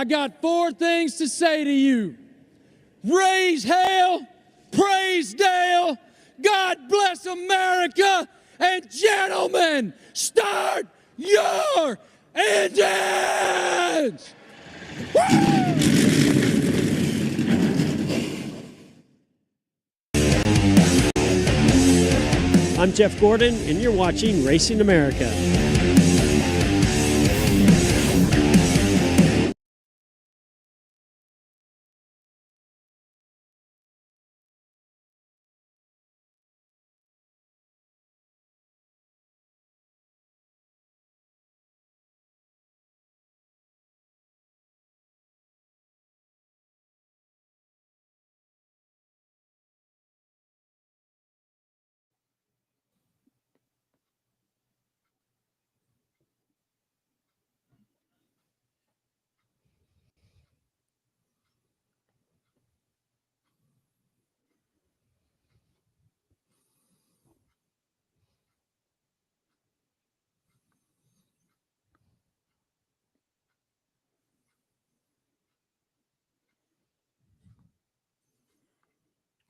I got 4 things to say to you. Raise hell, praise Dale, God bless America, and gentlemen, start your engines! Woo! I'm Jeff Gordon, and you're watching Racing America.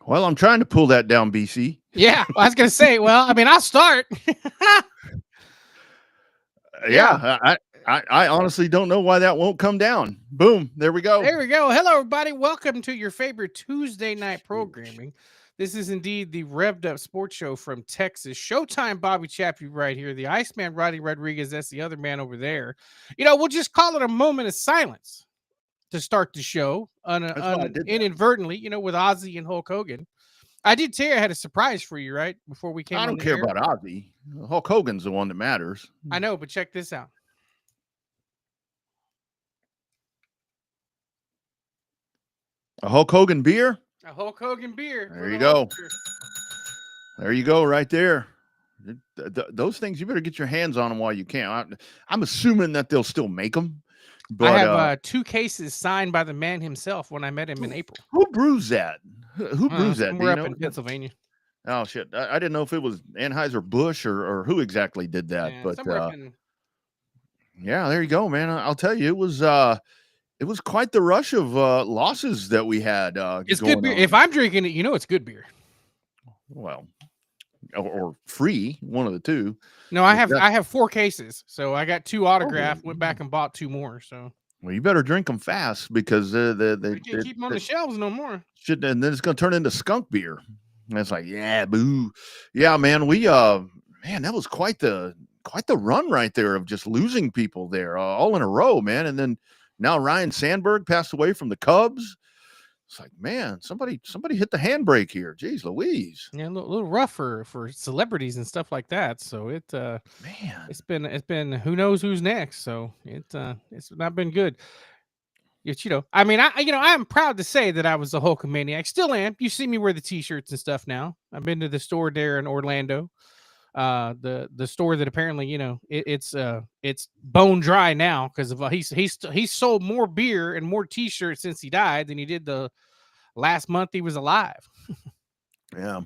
Well, I'm trying to pull that down, BC. Yeah, I was going to say, well, I mean, I'll start. Yeah, I honestly don't know why that won't come down. Boom, there we go. There we go. Hello, everybody. Welcome to your favorite Tuesday night programming. This is indeed the Revved Up Sports Show from Texas. Showtime Bobby Chappie right here. The Iceman Roddy Rodriguez, that's the other man over there. You know, we'll just call it a moment of silence to start the show inadvertently, you know, with Ozzy and Hulk Hogan. I did tell you I had a surprise for you, right? Before we came on. I don't care about Ozzy. Hulk Hogan's the one that matters. I know, but check this out. A Hulk Hogan beer? A Hulk Hogan beer. There you go. There you go, right there. Those things, you better get your hands on them while you can. I'm assuming that they'll still make them. But I have 2 cases signed by the man himself when I met him in April. Who brews that? Who brews that? We're up in Pennsylvania. Oh shit! I didn't know if it was Anheuser-Busch or who exactly did that. Yeah, but in... yeah, there you go, man. I'll tell you, it was quite the rush of losses that we had. It's good beer. If I'm drinking it, you know it's good beer. Well, or free, one of the two. No, I have 4 cases, so I got 2 autographed. Went back and bought 2 more. So. Well, you better drink them fast because they can't keep them on the shelves no more. And then it's going to turn into skunk beer. And it's like, yeah, boo, yeah, man. That was quite the run right there of just losing people there all in a row, man. And then now Ryan Sandberg passed away from the Cubs. It's like, man, somebody hit the handbrake here. Jeez Louise. Yeah, a little rough for celebrities and stuff like that. So it's been who knows who's next. So it's not been good. It's, you know, I mean, I'm proud to say that I was a Hulkamaniac. Still am. You see me wear the t-shirts and stuff now. I've been to the store there in Orlando. The store that apparently, you know, it's bone dry now because of he's sold more beer and more t-shirts since he died than he did the last month he was alive. Yeah.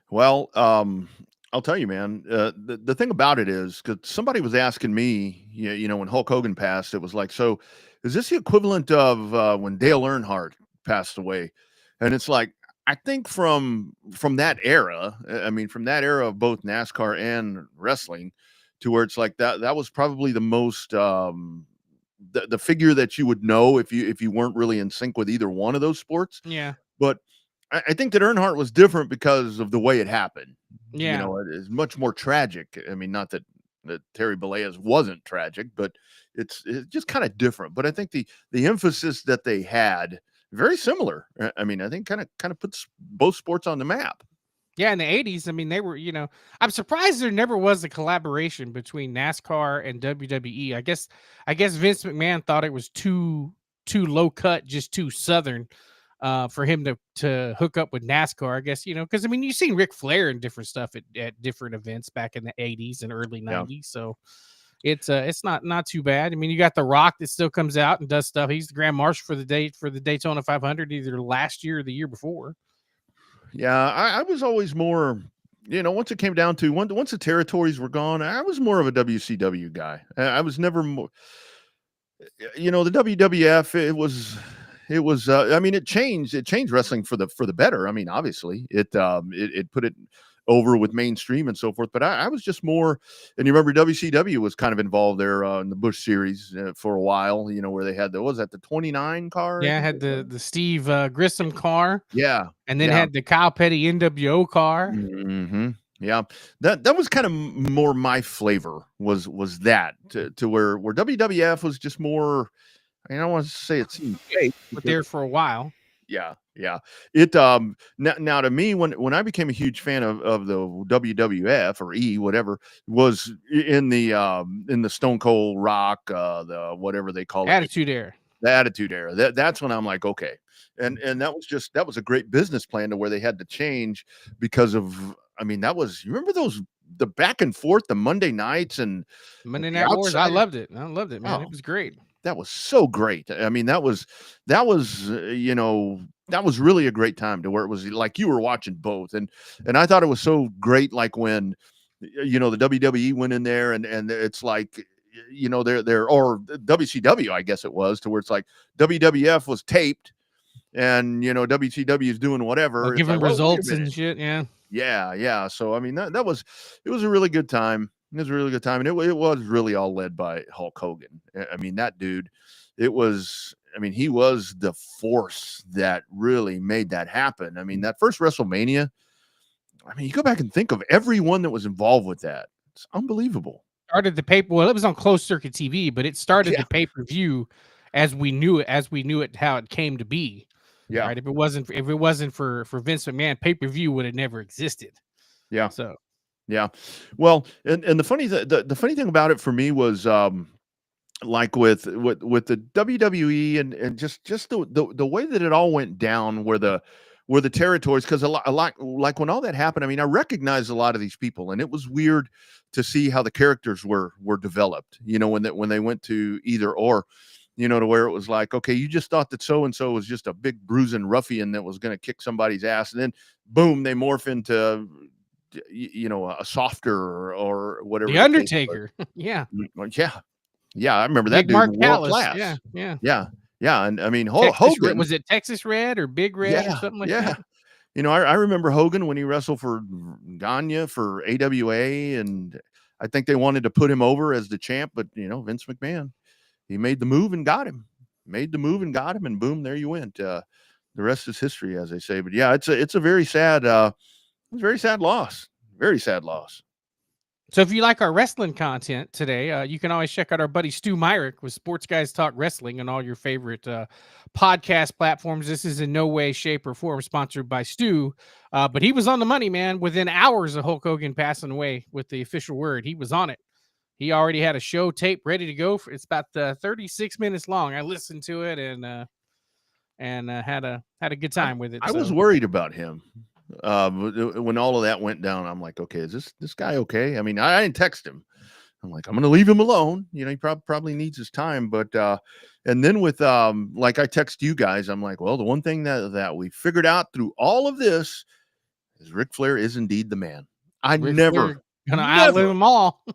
Well, I'll tell you, man, the thing about it is, because somebody was asking me, you know, when Hulk Hogan passed, it was like, so is this the equivalent of when Dale Earnhardt passed away? And it's like, I think from that era, I mean, from that era of both NASCAR and wrestling, to where it's like that was probably the most the figure that you would know if you weren't really in sync with either one of those sports. Yeah. But I think that Earnhardt was different because of the way it happened. Yeah. You know, it is much more tragic. I mean, not that Terry Bollea's wasn't tragic, but it's just kind of different. But I think the emphasis that they had, very similar. I mean, I think kind of puts both sports on the map. Yeah, in the 80s, I mean, they were, you know, I'm surprised there never was a collaboration between NASCAR and WWE. I guess Vince McMahon thought it was too low cut, just too Southern for him to hook up with NASCAR, I guess, you know, because I mean, you've seen Ric Flair and different stuff at different events back in the 80s and early 90s. Yeah. So it's not too bad. I mean, you got The Rock that still comes out and does stuff. He's the Grand Marshal for the Daytona 500 either last year or the year before. Yeah, I was always more, you know, once it came down to once the territories were gone, I was more of a WCW guy. I was never more. The WWF, it was I mean, it changed wrestling for the better. I mean, obviously it put it over with mainstream and so forth, but I was just more. And you remember WCW was kind of involved there in the Bush series for a while, where they had what was that, the 29 car, I Yeah, think had it was? the Steve Grissom car, Yeah, and then yeah. had the Kyle Petty NWO car. Hmm. Yeah, that was kind of more my flavor, was that to where WWF was just more. I don't want to say it seemed fake But because there for a while. yeah, yeah. It now to me, when I became a huge fan of the WWF or whatever, was in the Stone Cold Rock, the whatever they call it, Attitude Era. the Attitude Era. That's when I'm like, okay. And that was a great business plan to where they had to change because of, I mean, you remember the back and forth, the Monday nights and Monday the Night Wars. I outside. loved it. I loved it, man. It Oh, was great. that was so great. I mean, that was really a great time to where it was like you were watching both. And I thought it was so great, like when the WWE went in there and it's like they're or WCW, I guess it was, to where it's like WWF was taped and WCW is doing whatever. It's Giving like, well, wait a results minute. and shit. Yeah. Yeah, yeah. So I mean, it was a really good time. It was a really good time, and it was really all led by Hulk Hogan. I mean, that dude, it was. I mean, he was the force that really made that happen. I mean, that first WrestleMania. I mean, you go back and think of everyone that was involved with that. It's unbelievable. Started the paper. Well, it was on closed circuit TV, but it started Yeah, the pay per view as we knew it, how it came to be. yeah, Right. If it wasn't for Vince McMahon, pay per view would have never existed. yeah, So yeah. Well, and the funny thing about it for me was like with the WWE and just the way that it all went down where the territories, because a lot like when all that happened, I mean, I recognized a lot of these people, and it was weird to see how the characters were developed, when they went to either or, to where it was like, okay, you just thought that so and so was just a big bruising ruffian that was going to kick somebody's ass, and then boom, they morph into a softer or whatever the the case was. Undertaker. Yeah. Yeah, yeah, I remember that Big dude, Mark world Callis. Yeah. class. Yeah. Yeah, yeah, and I mean, Texas Red. Hogan. Was it Texas Red or Big Red or Yeah, something like yeah. that? I remember Hogan when he wrestled for Gagne for AWA, and I think they wanted to put him over as the champ, but Vince McMahon, he made the move and got him. Made the move and got him, and boom, there you went. The rest is history, as they say. But yeah, it's a very sad, very sad loss. Very sad loss. So if you like our wrestling content today, you can always check out our buddy Stu Myrick with Sports Guys Talk Wrestling on all your favorite podcast platforms. This is in no way, shape, or form sponsored by Stu, but he was on the money, man. Within hours of Hulk Hogan passing away with the official word, he was on it. He already had a show tape ready to go. It's about 36 minutes long. I listened to it and had a good time with it. I was worried about him. When all of that went down, I'm like, okay, is this guy okay? I mean, I didn't text him. I'm like, I'm going to leave him alone. He probably needs his time. But and then with like I text you guys, I'm like, well, the one thing that we figured out through all of this is Ric Flair is indeed the man. I Ric never, Flair gonna outlive them all.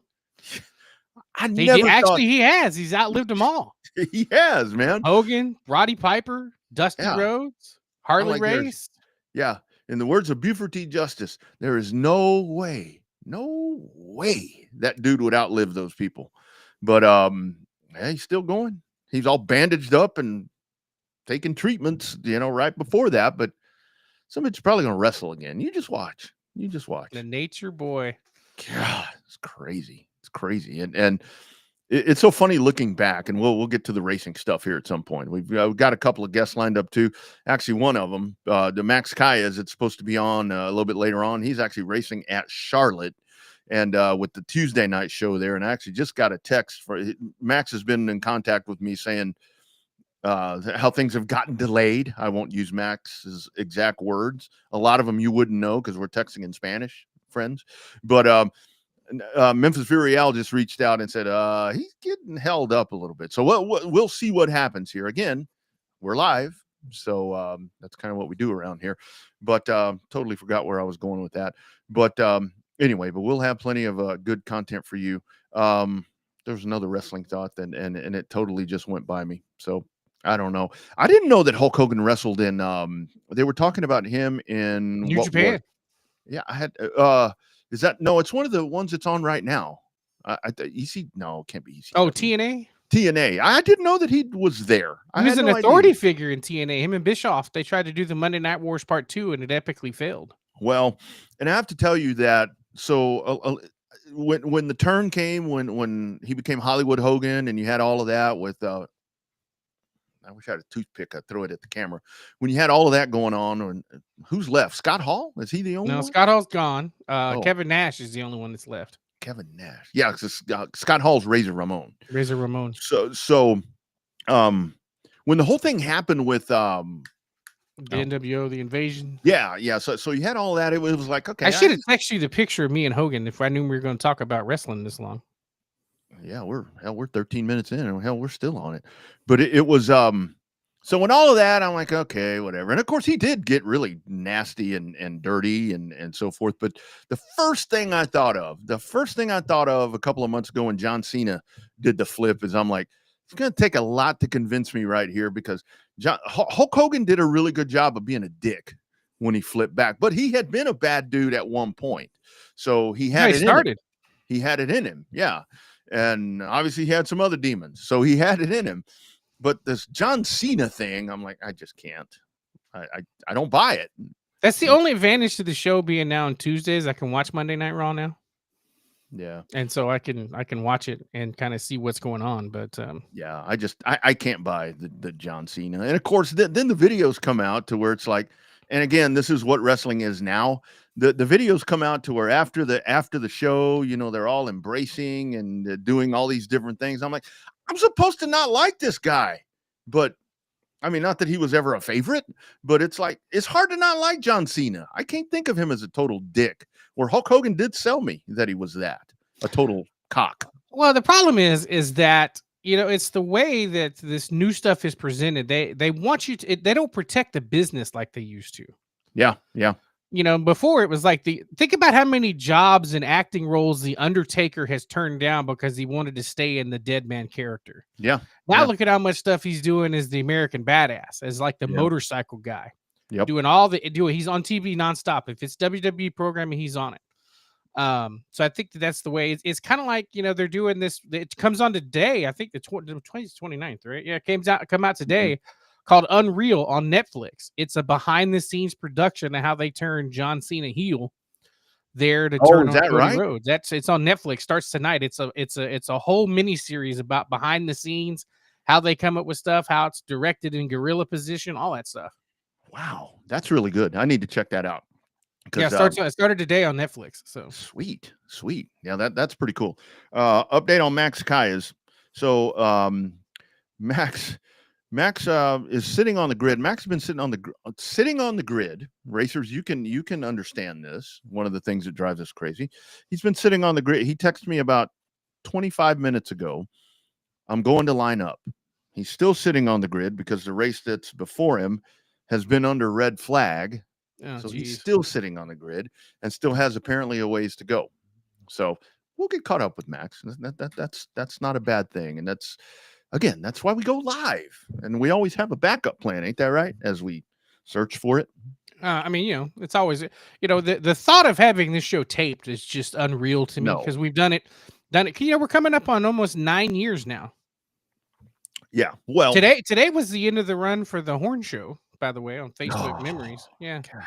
I never thought He has. He's outlived them all. he has, man. Hogan, Roddy Piper, Dusty Yeah. Rhodes, I'm Harley like, Race. yeah. In the words of Buford T. Justice, there is no way that dude would outlive those people. But yeah, he's still going. He's all bandaged up and taking treatments, right before that. But somebody's probably gonna wrestle again. You just watch. The Nature Boy. God, it's crazy. It's crazy. And it's so funny looking back, and we'll get to the racing stuff here at some point. We've got a couple of guests lined up too. Actually, one of them, the Max Kayas, it's supposed to be on a little bit later on. He's actually racing at Charlotte, and with the Tuesday night show there. And I actually just got a text for Max has been in contact with me saying how things have gotten delayed. I won't use Max's exact words. A lot of them you wouldn't know because we're texting in Spanish, friends. But Memphis Virial just reached out and said he's getting held up a little bit. So we'll see what happens here. Again, we're live, so that's kind of what we do around here. But totally forgot where I was going with that. But anyway, but we'll have plenty of good content for you. there's another wrestling thought, and it totally just went by me. So I don't know. I didn't know that Hulk Hogan wrestled in. They were talking about him in New Japan. Yeah, I had. Is that no? It's one of the ones that's on right now. EC. No, it can't be EC. Oh, TNA. TNA. I didn't know that he was there. He was an authority figure in TNA. Him and Bischoff. They tried to do the Monday Night Wars Part 2, and it epically failed. Well, and I have to tell you that. So when the turn came, when he became Hollywood Hogan, and you had all of that with. I wish I had a toothpick. I'd throw it at the camera. When you had all of that going on, and who's left? Scott Hall? Is he the only one? No, Scott Hall's gone. Kevin Nash is the only one that's left. Kevin Nash. Yeah, Scott Hall's Razor Ramon. Razor Ramon. So when the whole thing happened with the NWO, the invasion. Yeah. So you had all that. It was like, okay. I should have texted you the picture of me and Hogan if I knew we were going to talk about wrestling this long. Yeah, we're 13 minutes in, and we're still on it. But it was so when all of that, I'm like, okay, whatever. And of course, he did get really nasty and dirty and so forth. But the first thing I thought of a couple of months ago when John Cena did the flip is I'm like, it's going to take a lot to convince me right here, because Hulk Hogan did a really good job of being a dick when he flipped back, but he had been a bad dude at one point, so he had it started. He had it in him, yeah. And obviously he had some other demons, so he had it in him. But this John Cena thing, I'm like, I just can't. I don't buy it. That's the only advantage to the show being now on Tuesdays. I can watch Monday Night Raw now. Yeah. And so I can watch it and kind of see what's going on. But yeah, I can't buy the John Cena. And of course, then the videos come out to where it's like, and again, this is what wrestling is now. The videos come out to where after the show, they're all embracing and doing all these different things. I'm like, I'm supposed to not like this guy, but I mean, not that he was ever a favorite, but it's like, it's hard to not like John Cena. I can't think of him as a total dick, where Hulk Hogan did sell me that he was a total cock. Well, the problem is that, it's the way that this new stuff is presented. They want you to, they don't protect the business like they used to. Yeah. Yeah. Before it was like think about how many jobs and acting roles the Undertaker has turned down because he wanted to stay in the dead man character. Yeah. Now look at how much stuff he's doing as the American Badass, as like the motorcycle guy. Yep. He's on TV nonstop. If it's WWE programming, he's on it. So I think that's the way it's kind of like, they're doing this. It comes on today. I think the 29th, right? Yeah. It come out today. Mm-hmm. Called Unreal on Netflix. It's a behind the scenes production of how they turn John Cena heel there to turn on Cody Rhodes. It's on Netflix. Starts tonight. It's a whole mini series about behind the scenes, how they come up with stuff, how it's directed in guerrilla position, all that stuff. Wow, that's really good. I need to check that out. Yeah, it started today on Netflix. So sweet. Yeah, that's pretty cool. Update on Max Kayas. So Max is sitting on the grid. Max has been sitting on the grid. Racers, you can understand this. One of the things that drives us crazy. He's been sitting on the grid. He texted me about 25 minutes ago. I'm going to line up. He's still sitting on the grid because the race that's before him has been under red flag. Oh, so he's still sitting on the grid and still has apparently a ways to go. So we'll get caught up with Max. That's not a bad thing. And that's why we go live, and we always have a backup plan. Ain't that right? As we search for it. I mean, it's always, the thought of having this show taped is just unreal to me because we've done it. We're coming up on almost 9 years now. Yeah. Well, today was the end of the run for the Horn Show, by the way, on Facebook Memories. Yeah. God,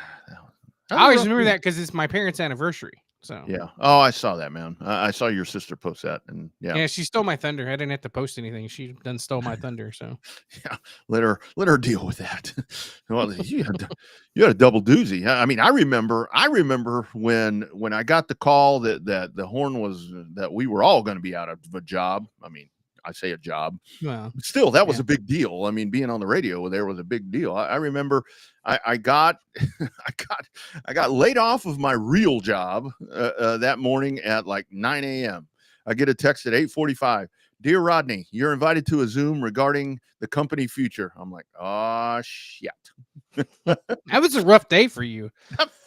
I always remember that because it's my parents' anniversary. So yeah. Oh, I saw that, man. I saw your sister post that, and yeah, she stole my thunder. I didn't have to post anything. She done stole my thunder. So yeah, let her deal with that. Well, you had a double doozy. I mean, I remember when I got the call that the Horn that we were all going to be out of a job. I mean, I say a job. Well, still, that was a big deal. I mean, being on the radio there was a big deal. I remember I got I got laid off of my real job that morning at like 9 a.m. I get a text at 8:45. Dear Rodney, you're invited to a Zoom regarding the company future. I'm like, oh shit. That was a rough day for you.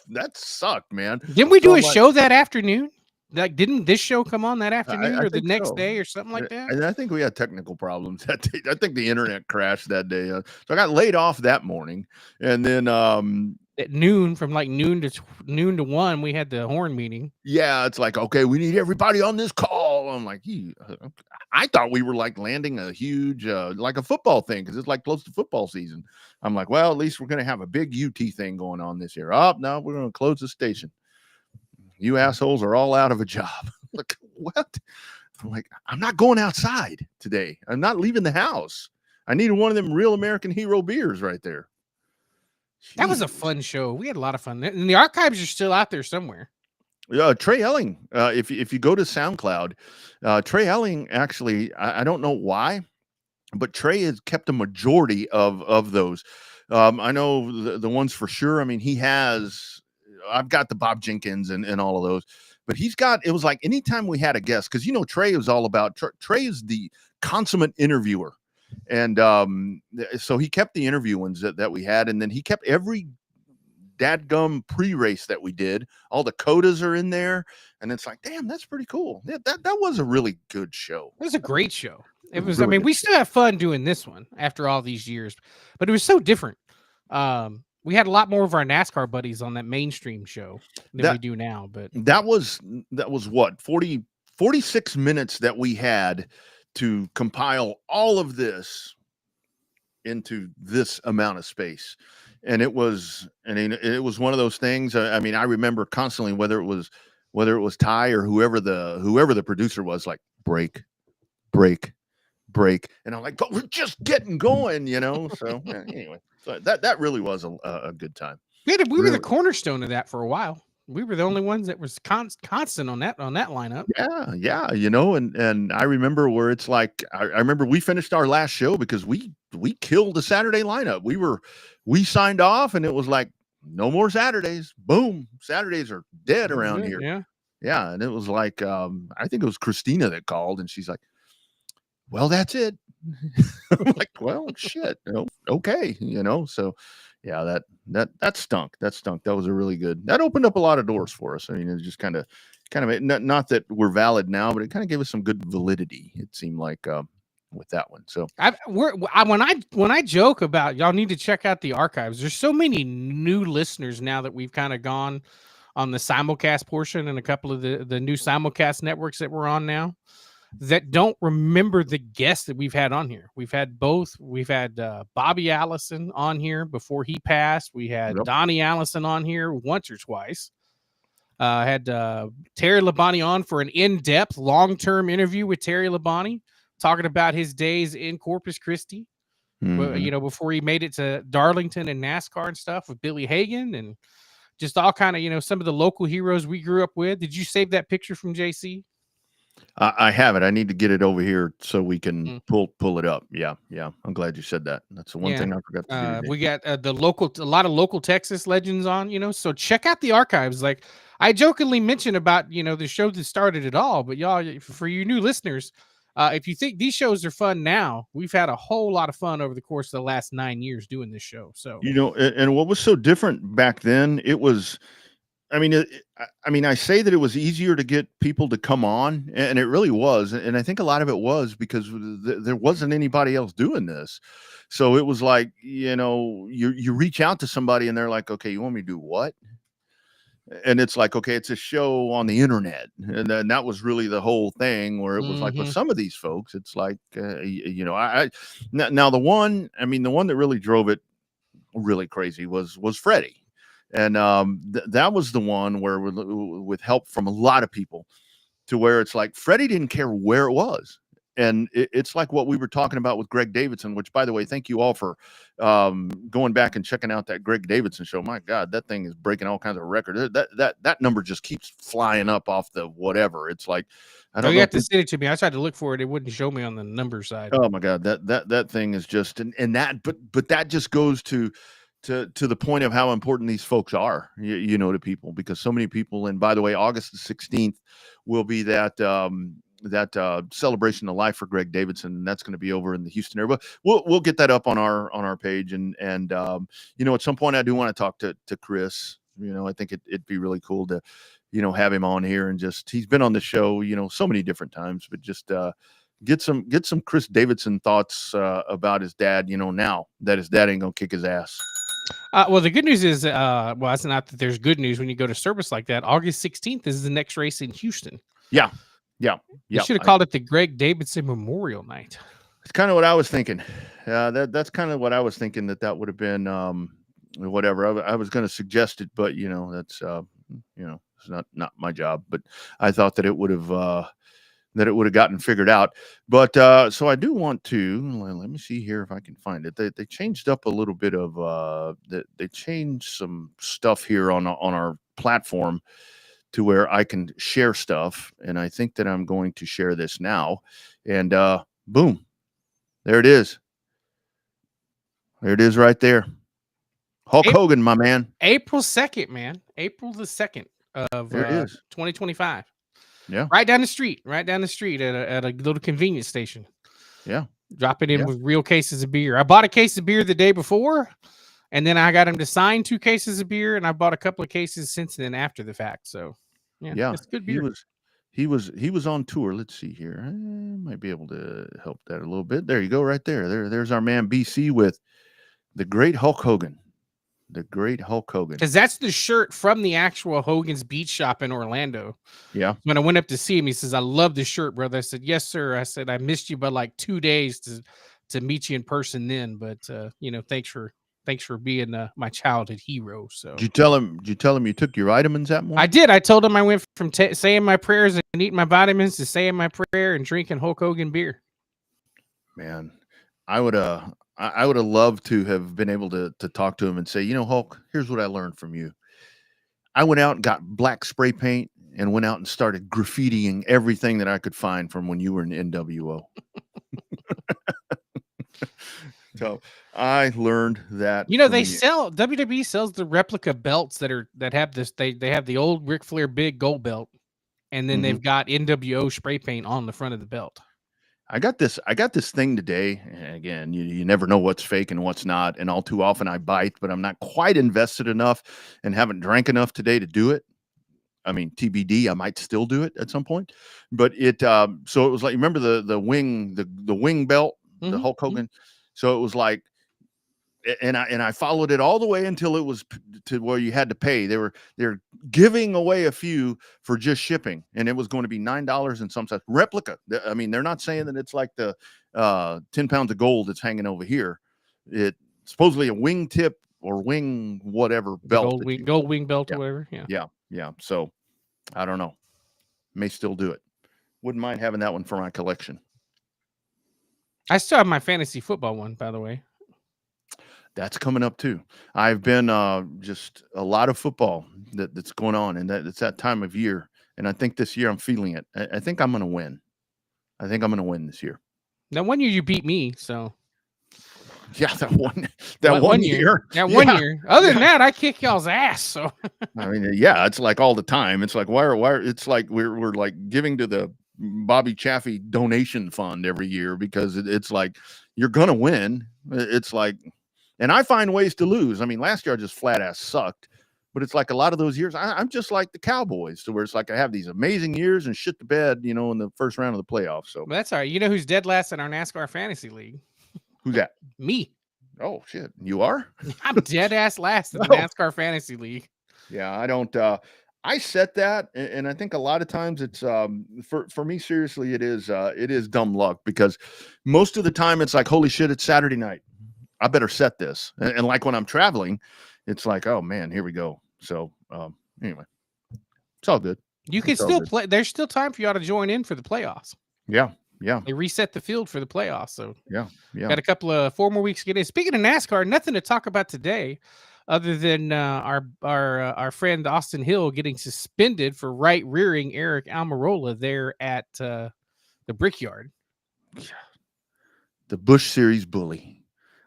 That sucked, man. Didn't we do a show that afternoon? Like, didn't this show come on that afternoon I or the think next so. day or something like that? And I think we had technical problems that day. I think the internet crashed that day. So I got laid off that morning, and then At noon, from like noon to 1, we had the horn meeting. yeah, it's like, okay, we need everybody on this call. I'm like, I thought we were like landing a huge like a football thing because it's like close to football season. I'm like, well, at least we're gonna have a big UT thing going on this year. Oh no, we're gonna close the station. You assholes are all out of a job. Like, what? I'm like, I'm not going outside today. I'm not leaving the house. I needed one of them real American hero beers right there. That was a fun show. We had a lot of fun. And the archives are still out there somewhere. Trey Elling, if you go to SoundCloud, Trey Elling actually, I don't know why, but Trey has kept a majority of those. I know the ones for sure. I mean, I've got the Bob Jenkins and all of those, but it was like anytime we had a guest, because Trey was all about, Trey is the consummate interviewer. And so he kept the interview ones that we had, and then he kept every dadgum pre-race that we did. All the codas are in there, and it's like, damn, that's pretty cool. That was a really good show. It was a great show. It was. Really I mean, we still have fun doing this one after all these years, but it was so different. We had a lot more of our NASCAR buddies on that mainstream show than we do now. But that was what 46 minutes that we had to compile all of this into this amount of space. And it was one of those things. I mean, I remember constantly, whether it was Ty or whoever the producer was, like, break. And I'm like, but we're just getting going, So anyway, so that really was a good time. We were the cornerstone of that for a while. We were the only ones that was constant on that lineup. Yeah. And I remember where it's like, I remember we finished our last show because we killed the Saturday lineup. We signed off, and it was like, no more Saturdays. Boom. Saturdays are dead around here. Yeah. Yeah. And it was like, I think it was Christina that called, and she's like, well, that's it. I'm like, well, shit. Okay. So yeah, that stunk. That was a really good, that opened up a lot of doors for us. I mean, it just kind of not that we're valid now, but it kind of gave us some good validity, it seemed like, with that one. So when I joke about, y'all need to check out the archives, there's so many new listeners now that we've kind of gone on the simulcast portion and a couple of the new simulcast networks that we're on now that don't remember the guests that we've had on here. We've had Bobby Allison on here before he passed. We had Donnie Allison on here once or twice. Had Terry Labonte on for an in-depth, long-term interview with Terry Labonte, talking about his days in Corpus Christi, before he made it to Darlington and NASCAR and stuff, with Billy Hagan and just all kind of, some of the local heroes we grew up with. Did you save that picture from JC? I have it. I need to get it over here so we can pull it up. Yeah. I'm glad you said that. That's the one thing I forgot to do. We got a lot of local Texas legends on, so check out the archives. Like I jokingly mentioned about, the show that started it all, but y'all, for you new listeners, if you think these shows are fun now, we've had a whole lot of fun over the course of the last 9 years doing this show. So, and what was so different back then, it was, I mean, I say that it was easier to get people to come on, and it really was. And I think a lot of it was because there wasn't anybody else doing this. So it was like, you reach out to somebody and they're like, okay, you want me to do what? And it's like, okay, it's a show on the internet. And then that was really the whole thing, where it was like, with some of these folks, it's like, now the one that really drove it really crazy was Freddie. And that was the one where, with help from a lot of people, to where it's like Freddie didn't care where it was. And it's like what we were talking about with Greg Davidson, which, by the way, thank you all for going back and checking out that Greg Davidson show. My God, that thing is breaking all kinds of records. That number just keeps flying up off the whatever. It's like, I don't know. You have to send it to me. I tried to look for it. It wouldn't show me on the number side. Oh my God, that thing is just, and that, but that just goes to the point of how important these folks are, to people, because so many people. And by the way, August the 16th will be that celebration of life for Greg Davidson, and that's going to be over in the Houston area. But we'll get that up on our page, and at some point I do want to talk to Chris. I think it'd be really cool to have him on here and he's been on the show, so many different times, but just get some Chris Davidson thoughts about his dad, now that his dad ain't gonna kick his ass. Well, the good news is, well, it's not that there's good news when you go to service like that. August 16th is the next race in Houston. Yeah. You should have called it the Greg Davidson Memorial Night. It's kind of what I was thinking. That's kind of what I was thinking, that would have been whatever. I was going to suggest it, but that's it's not my job. But I thought that it would have gotten figured out. But so I do want to let me see here if I can find it. They changed up a little bit of they changed some stuff here on our platform to where I can share stuff, and I think that I'm going to share this now. And boom, there it is. There it is right there. Hulk Hogan, my man. April 2nd, man. April the 2nd of 2025. Yeah. Right down the street at a little convenience station. Yeah. Dropping in with real cases of beer. I bought a case of beer the day before, and then I got him to sign 2 cases of beer, and I bought a couple of cases since then after the fact. So yeah. It's good beer. He was on tour. Let's see here. I might be able to help that a little bit. There you go, right there. There's our man BC with the great Hulk Hogan. The great Hulk Hogan. Because that's the shirt from the actual Hogan's Beach Shop in Orlando. Yeah. When I went up to see him, he says, "I love the shirt, brother." I said, "Yes, sir." I said, "I missed you by like 2 days to meet you in person then, but thanks for being my childhood hero." So Did you tell him you took your vitamins that morning? I did. I told him I went from saying my prayers and eating my vitamins to saying my prayer and drinking Hulk Hogan beer. Man, I would have loved to have been able to talk to him and say, Hulk, here's what I learned from you. I went out and got black spray paint and went out and started graffitiing everything that I could find from when you were in NWO. So I learned that. WWE sells the replica belts that have this. They have the old Ric Flair big gold belt, and then they've got NWO spray paint on the front of the belt. I got this thing today. Again, you never know what's fake and what's not. And all too often I bite, but I'm not quite invested enough and haven't drank enough today to do it. I mean, TBD, I might still do it at some point, but so it was like, remember the wing belt, the Hulk Hogan. So it was like, and I followed it all the way until it was to where you had to pay. They're giving away a few for just shipping, and it was going to be $9 and some such replica. I mean, they're not saying that it's like the 10 pounds of gold that's hanging over here. It's supposedly a wing tip or wing whatever belt, gold wing belt or whatever. Yeah. So I don't know. May still do it. Wouldn't mind having that one for my collection. I still have my fantasy football one, by the way. That's coming up too. I've been just a lot of football that's going on, and it's that time of year. And I think this year I'm feeling it. I think I'm going to win. I think I'm going to win this year. Now, 1 year you beat me, so yeah, that one year. That 1 year. Other than that, I kick y'all's ass. So I mean, yeah, it's like all the time. It's like why? It's like we're like giving to the Bobby Chaffee donation fund every year because it's like you're going to win. It's like. And I find ways to lose. I mean, last year I just flat ass sucked, but it's like a lot of those years, I'm just like the Cowboys, to where it's like I have these amazing years and shit the bed, in the first round of the playoffs. So that's all right. You know who's dead last in our NASCAR fantasy league? Who's that? Me. Oh shit, you are? I'm dead ass last in the NASCAR fantasy league. Yeah, I don't. I set that, and I think a lot of times it's for me. Seriously, it is dumb luck, because most of the time it's like, holy shit, it's Saturday night. I better set this. And like when I'm traveling, it's like, oh man, here we go. So anyway, it's all good. You can still play. There's still time for y'all to join in for the playoffs. Yeah. They reset the field for the playoffs. So yeah. Got a couple of 4 more weeks to get in. Speaking of NASCAR, nothing to talk about today other than our friend Austin Hill getting suspended for right rearing Eric Almirola there at the Brickyard. The Busch Series bully.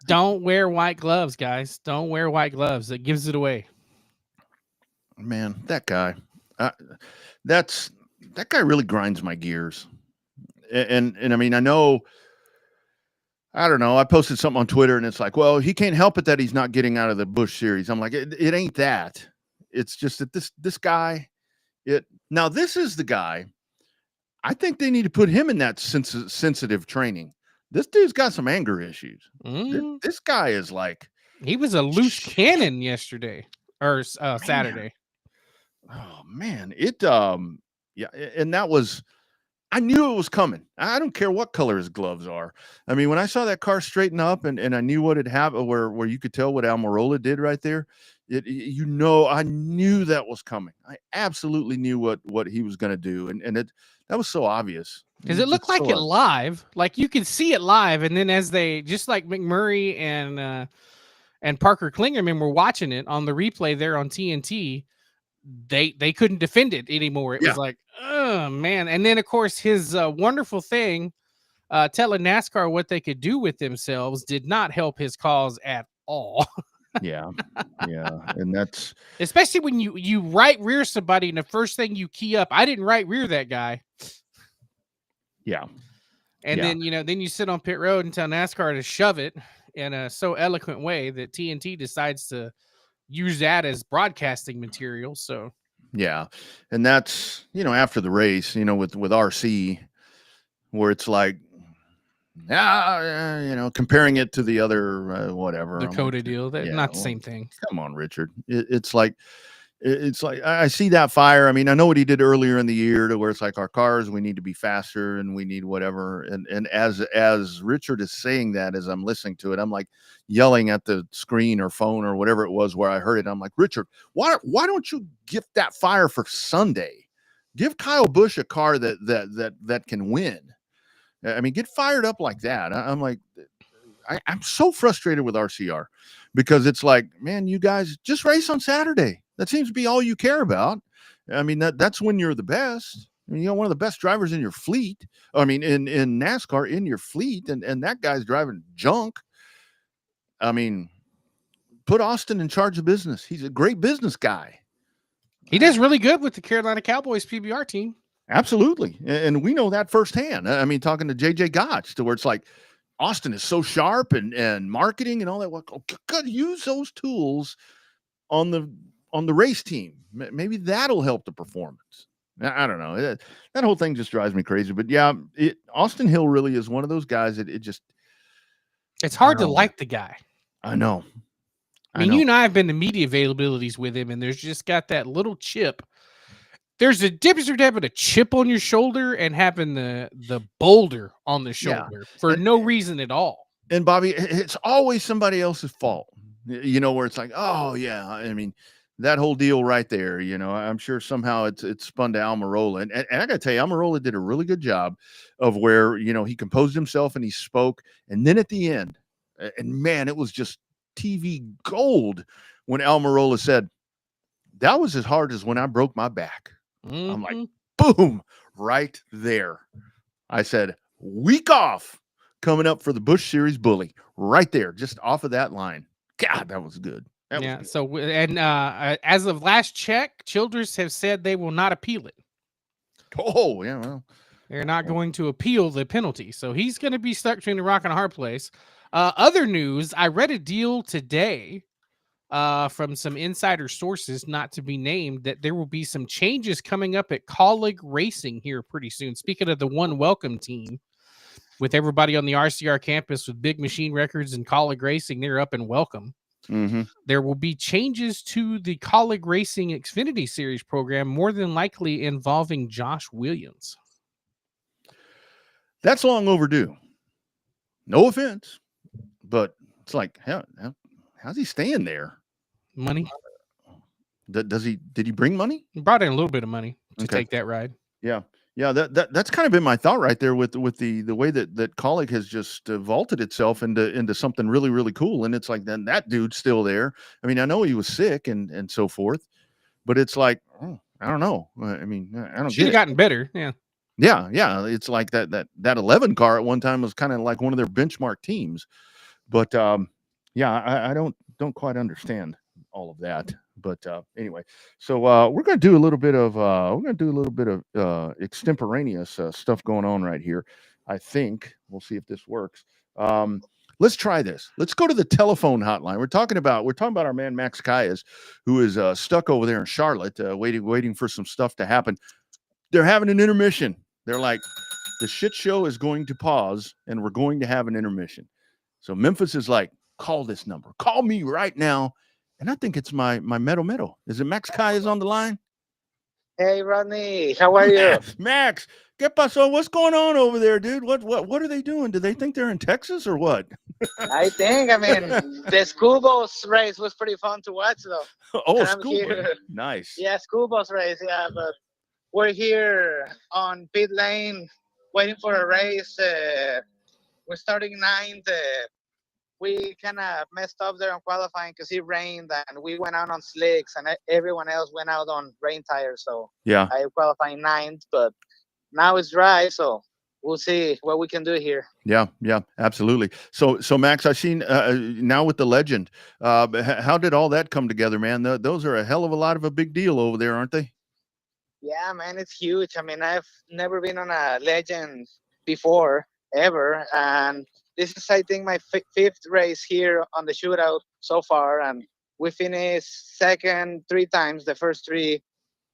Don't wear white gloves, guys. Don't wear white gloves. It gives it away. Man, that guy. That guy really grinds my gears. And I mean, I don't know. I posted something on Twitter and it's like, well, he can't help it that he's not getting out of the Busch Series. I'm like, it ain't that. It's just that this guy Now this is the guy. I think they need to put him in that sensitive training. This dude's got some anger issues. This guy is like, he was a loose cannon yesterday or Saturday. Oh man, yeah, and that was, I knew it was coming. I don't care what color his gloves are. I mean, when I saw that car straighten up and I knew what had happened, where you could tell what Almirola did right there, I knew that was coming. I absolutely knew what he was going to do, and that was so obvious. Because it looked like it live, like you could see it live, and then as they, just like McMurray and Parker Klingerman were watching it on the replay there on TNT, they couldn't defend it anymore. It was like, oh man. And then of course his wonderful thing telling NASCAR what they could do with themselves did not help his cause at all. Yeah. And that's especially when you right rear somebody and the first thing you key up, I didn't right rear that guy. Yeah. And then then you sit on pit road and tell NASCAR to shove it in a so eloquent way that TNT decides to use that as broadcasting material. So yeah. And that's, after the race, with RC, where it's like, comparing it to the other whatever Dakota deal, not the same thing. Come on, Richard. It's like I see that fire. I mean, I know what he did earlier in the year, to where it's like, our cars, we need to be faster and we need whatever. And as Richard is saying that, as I'm listening to it, I'm like yelling at the screen or phone or whatever it was where I heard it. I'm like, Richard, why don't you gift that fire for Sunday? Give Kyle Busch a car that can win. I mean, get fired up like that. I'm like, I'm so frustrated with RCR, because it's like, man, you guys just race on Saturday. That seems to be all you care about. I mean, that's when you're the best. I mean, you got one of the best drivers in your fleet. I mean, in NASCAR, in your fleet, and that guy's driving junk. I mean, put Austin in charge of business. He's a great business guy. He does really good with the Carolina Cowboys PBR team. Absolutely. And we know that firsthand. I mean, talking to JJ Gotch, to where it's like, Austin is so sharp and marketing and all that. Well, could use those tools on the race team. Maybe that'll help the performance. I don't know. That whole thing just drives me crazy. But yeah, Austin Hill really is one of those guys that it's hard to like the guy. I know. I mean, you and I have been to media availabilities with him, and there's just got that little chip. There's a difference between having a chip on your shoulder and having the boulder on the shoulder for no reason at all. And Bobby, it's always somebody else's fault, where it's like, oh yeah, I mean, that whole deal right there, I'm sure somehow it's spun to Almirola. And I got to tell you, Almirola did a really good job of where, he composed himself and he spoke. And then at the end, and man, it was just TV gold when Almirola said, that was as hard as when I broke my back. Mm-hmm. I'm like, boom, right there. I said, week off coming up for the Busch Series bully, right there, just off of that line. God, that was good. That was good. So, and as of last check, Childress have said they will not appeal it. Oh, yeah, well. They're not going to appeal the penalty. So he's going to be stuck between a rock and a hard place. Other news, I read a deal today from some insider sources, not to be named, that there will be some changes coming up at Colleague Racing here pretty soon. Speaking of the One Welcome team, with everybody on the RCR campus with Big Machine Records and Colleague Racing, they're up and welcome. Mm-hmm. There will be changes to the Colleague Racing Xfinity Series program, more than likely involving Josh Williams. That's long overdue. No offense, but it's like, how's he staying there? Money. Did he bring money? He brought in a little bit of money to take that ride. Yeah. That's kind of been my thought right there with the way that Colleague has just vaulted itself into something really, really cool. And it's like, then that dude's still there. I mean, I know he was sick and so forth, but it's like, I don't know. I mean, I don't. Should have gotten better. Yeah. Yeah. It's like that 11 car at one time was kind of like one of their benchmark teams, but I don't quite understand all of that. But anyway, so we're going to do a little bit of extemporaneous stuff going on right here. I think we'll see if this works. Let's try this. Let's go to the telephone hotline. We're talking about our man Max Calles, who is stuck over there in Charlotte, waiting for some stuff to happen. They're having an intermission. They're like, the shit show is going to pause, and we're going to have an intermission. So Memphis is like, call this number. Call me right now. And I think it's my Meadow. Is it Max Calles on the line? Hey, Rodney, how are you? Max, ¿qué pasó? What's going on over there, dude? What are they doing? Do they think they're in Texas or what? I mean, the school bus race was pretty fun to watch, though. Oh, school bus. Nice. Yeah, school bus race, yeah, but we're here on pit lane waiting for a race. We're starting ninth. We kind of messed up there on qualifying because it rained, and we went out on slicks, and everyone else went out on rain tires. So yeah, I qualified ninth, but now it's dry, so we'll see what we can do here. Yeah, absolutely. So Max, I've seen now with the Legend. How did all that come together, man? Those are a hell of a big deal over there, aren't they? Yeah, man, it's huge. I mean, I've never been on a Legend before, ever, and this is, I think, my fifth race here on the shootout so far, and we finished second 3 times, the first 3.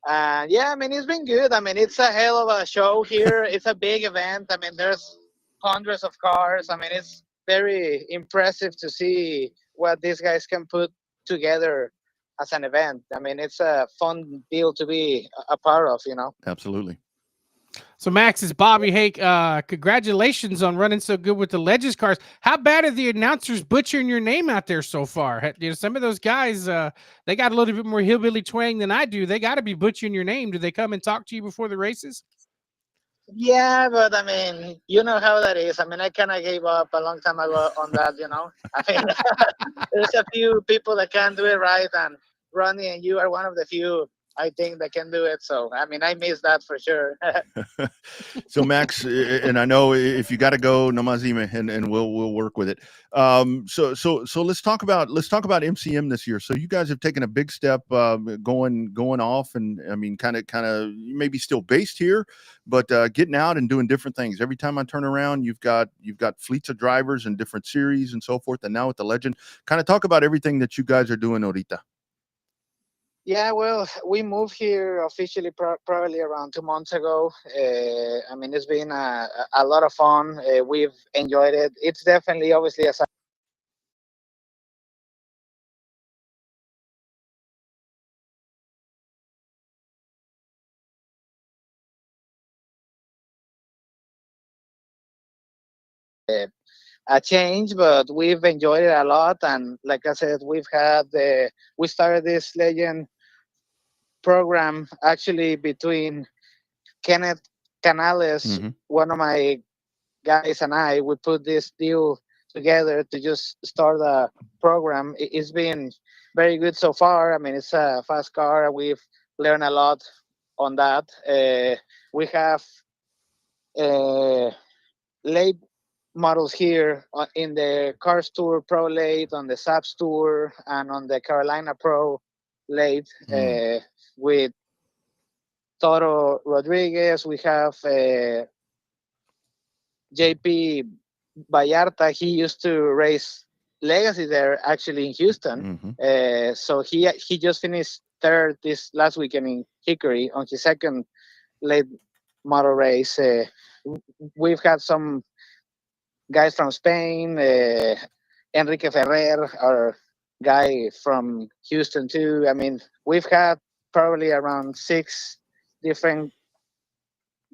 And yeah, I mean, it's been good. I mean, it's a hell of a show here. It's a big event. I mean, there's hundreds of cars. I mean, it's very impressive to see what these guys can put together as an event. I mean, it's a fun deal to be a part of, you know? Absolutely. So Max, is Bobby Hake. Congratulations on running so good with the Legends cars. How bad are the announcers butchering your name out there so far? You know, some of those guys, they got a little bit more hillbilly twang than I do. They got to be butchering your name. Do they come and talk to you before the races? Yeah, but I mean, you know how that is. I mean, I kind of gave up a long time ago on that, you know? I mean, there's a few people that can do it right, and Ronnie and you are one of the few, I think, that can do it. So, I mean, I miss that for sure. So Max, and I know if you got to go, no más dime, and we'll work with it. So let's talk about MCM this year. So you guys have taken a big step, going off, and I mean, kind of maybe still based here, but getting out and doing different things. Every time I turn around, you've got fleets of drivers and different series and so forth. And now with the Legend, kind of talk about everything that you guys are doing, ahorita. Yeah, well, we moved here officially probably around 2 months ago. I mean, it's been a lot of fun. We've enjoyed it. It's definitely, obviously, a change, but we've enjoyed it a lot. And like I said, we started this Legend program actually between Kenneth Canales, one of my guys, and I. We put this deal together to just start a program. It's been very good so far. I mean, it's a fast car. We've learned a lot on that. We have late models here in the Cars Tour Pro late, on the Saps Tour, and on the Carolina Pro late, with Toro Rodriguez. We have JP Vallarta. He used to race Legacy there, actually, in Houston. So he just finished third this last weekend in Hickory on his second late model race. We've had some guys from Spain, Enrique Ferrer, our guy from Houston too. I mean, we've had probably around 6 different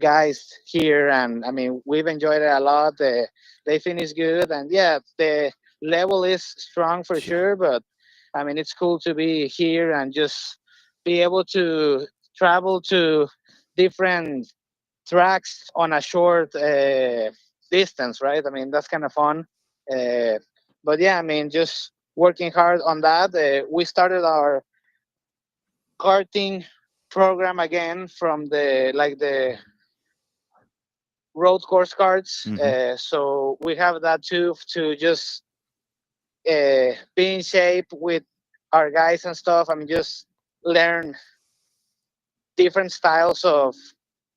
guys here, and I mean, we've enjoyed it a lot. They finish good, and yeah, the level is strong for sure, but I mean, it's cool to be here and just be able to travel to different tracks on a short distance, right? I mean, that's kind of fun. But yeah, I mean, just working hard on that. We started our karting program again from the road course cards. So we have that too, to just be in shape with our guys and stuff. I mean, just learn different styles of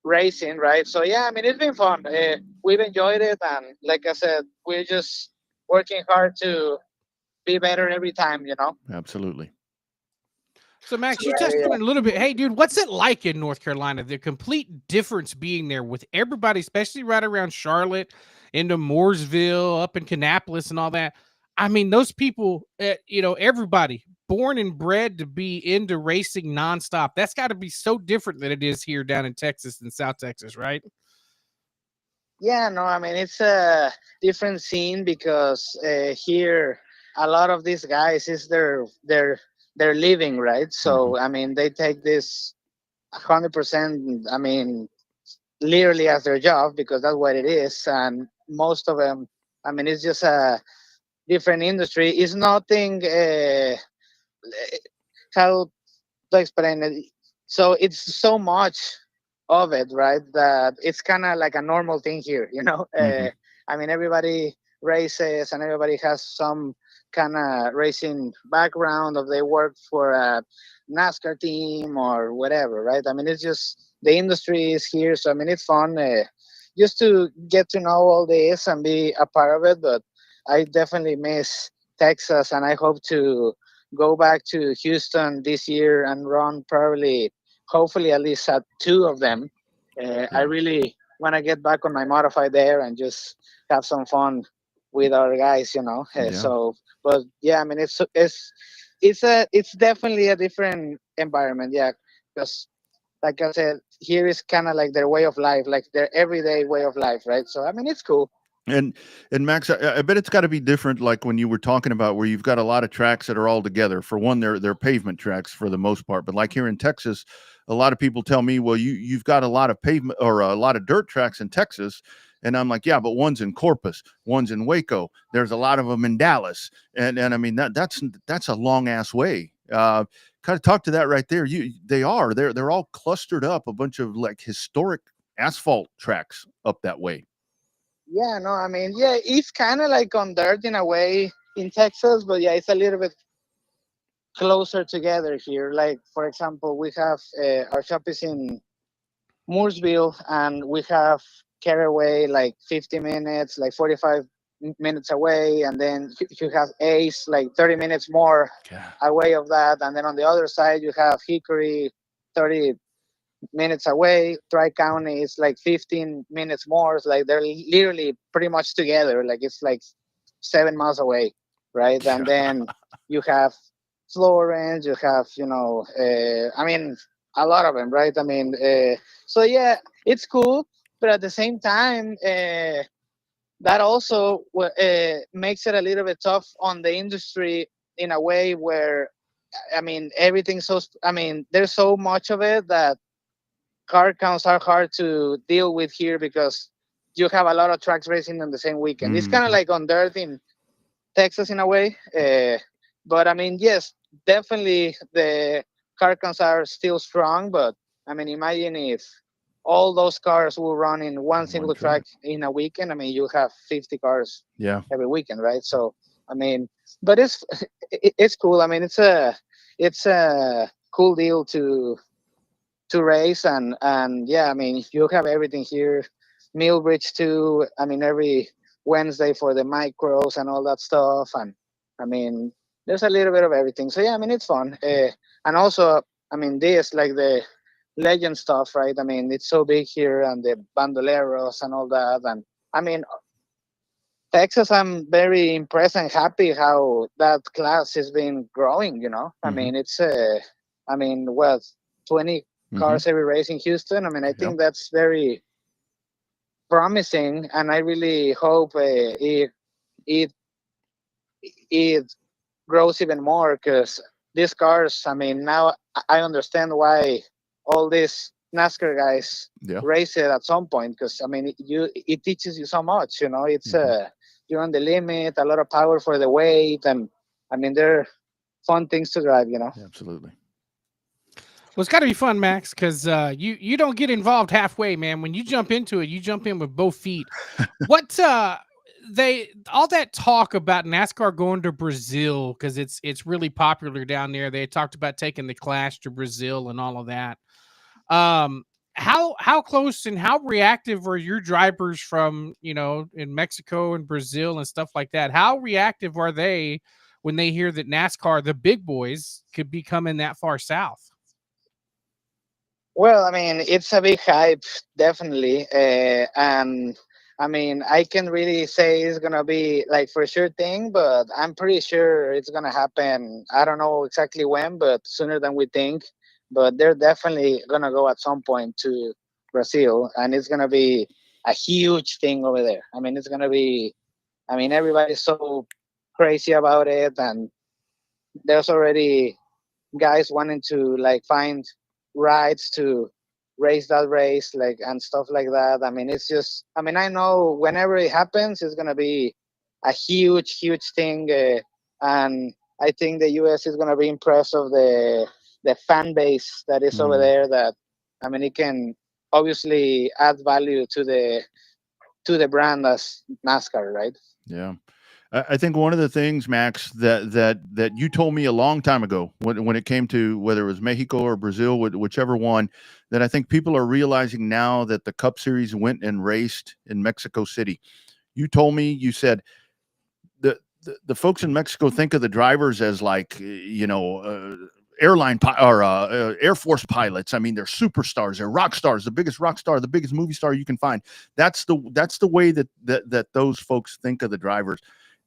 racing, right? So yeah, I mean, it's been fun. We've enjoyed it, and like I said, we're just working hard to be better every time, you know? Absolutely. So, Max, you touched on it a little bit. Hey, dude, what's it like in North Carolina? The complete difference being there with everybody, especially right around Charlotte, into Mooresville, up in Kannapolis and all that. I mean, those people, everybody born and bred to be into racing nonstop. That's got to be so different than it is here down in Texas and South Texas, right? Yeah, no, I mean, it's a different scene because here a lot of these guys is their living, right? So I mean, they take this 100%. I mean, literally as their job because that's what it is, and most of them, I mean, it's just a different industry. It's nothing. How to explain it? So it's so much of it, right? That it's kind of like a normal thing here, you know. I mean, everybody races and everybody has some kind of racing background, or they work for a NASCAR team or whatever, right? I mean, it's just the industry is here, so I mean, it's fun just to get to know all this and be a part of it. But I definitely miss Texas, and I hope to go back to Houston this year and run probably, hopefully, at least at 2 of them. I really want to get back on my modified there and just have some fun with our guys, you know. So, but yeah, I mean, it's definitely a different environment, yeah, because like I said, here is kind of like their way of life, like their everyday way of life, right? So I mean, it's cool. And Max, I bet it's got to be different. Like when you were talking about where you've got a lot of tracks that are all together. For one, they're pavement tracks for the most part. But like here in Texas, a lot of people tell me, well, you've got a lot of pavement or a lot of dirt tracks in Texas. And I'm like, yeah, but one's in Corpus, one's in Waco. There's a lot of them in Dallas. And I mean, that's a long ass way. Kind of talk to that right there. They're all clustered up, a bunch of like historic asphalt tracks up that way. Yeah, no, I mean, yeah, it's kind of like on dirt in a way in Texas, but yeah, it's a little bit closer together here. Like, for example, we have our shop is in Mooresville, and we have Caraway like 50 minutes, like 45 minutes away, and then you have Ace like 30 minutes more away of that, and then on the other side you have Hickory 30 minutes away. Tri-County is like 15 minutes more. It's like they're literally pretty much together. Like it's like 7 miles away, right? And then you have Florence, you have, I mean, a lot of them, right? I mean, so yeah, it's cool, but at the same time, that also makes it a little bit tough on the industry in a way where, I mean, everything's so, I mean, there's so much of it that car counts are hard to deal with here because you have a lot of tracks racing on the same weekend. It's kind of like on dirt in Texas in a way. But I mean, yes, definitely the car counts are still strong. But I mean, imagine if all those cars will run in one single track in a weekend. I mean, you have 50 cars every weekend, right? So I mean, but it's cool. I mean, it's a cool deal to race, and yeah, I mean, you have everything here. Millbridge too. I mean, every Wednesday for the micros and all that stuff, and I mean, there's a little bit of everything. So yeah, I mean, it's fun. And also, I mean, this like the legend stuff, right? I mean, it's so big here, and the bandoleros and all that. And I mean, Texas, I'm very impressed and happy how that class has been growing. You know, I mean, it's I mean, what 20 cars every race in Houston. I mean, I think that's very promising, and I really hope it grows even more because these cars. I mean, now I understand why all these NASCAR guys race it at some point, because I mean, it teaches you so much. You know, it's you're on the limit, a lot of power for the weight, and I mean, they're fun things to drive. You know, absolutely. Well, it's got to be fun, Max, because you don't get involved halfway, man. When you jump into it, you jump in with both feet. What all that talk about NASCAR going to Brazil because it's really popular down there. They talked about taking the Clash to Brazil and all of that. how close and how reactive are your drivers from, in Mexico and Brazil and stuff like that? How reactive are they when they hear that NASCAR, the big boys, could be coming that far south? Well, I mean, it's a big hype, definitely. And I mean, I can really say it's gonna be like for sure thing, but I'm pretty sure it's gonna happen. I don't know exactly when, but sooner than we think. But they're definitely gonna go at some point to Brazil, and it's gonna be a huge thing over there. I mean, it's gonna be. I mean, everybody's so crazy about it, and there's already guys wanting to like find rides to race that race like and stuff like that. I mean, it's just, I mean, I know whenever it happens it's going to be a huge thing, and I think the US is going to be impressed of the fan base that is over there. That, I mean, it can obviously add value to the brand as NASCAR, right? Yeah. I think one of the things, Max, that you told me a long time ago when it came to whether it was Mexico or Brazil, whichever one, that I think people are realizing now that the Cup Series went and raced in Mexico City. You told me, you said the folks in Mexico think of the drivers as like, Air Force pilots. I mean, they're superstars, they're rock stars, the biggest rock star, the biggest movie star you can find. That's the way that those folks think of the drivers.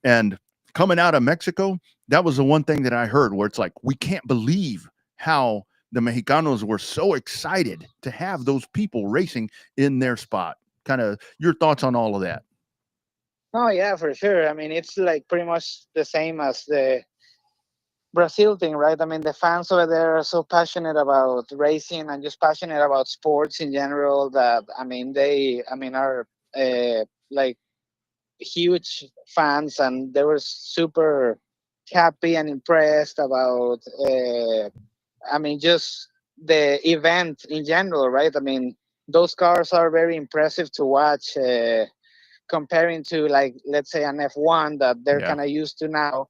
And coming out of Mexico, that was the one thing that I heard where it's like, we can't believe how the Mexicanos were so excited to have those people racing in their spot. Kind of your thoughts on all of that. Oh yeah, for sure. I mean, it's like pretty much the same as the Brazil thing, right? I mean, the fans over there are so passionate about racing and just passionate about sports in general that, I mean, are like huge fans, and they were super happy and impressed about, I mean, just the event in general, right? I mean, those cars are very impressive to watch, comparing to, like, let's say an F1 that they're Yeah. kind of used to now.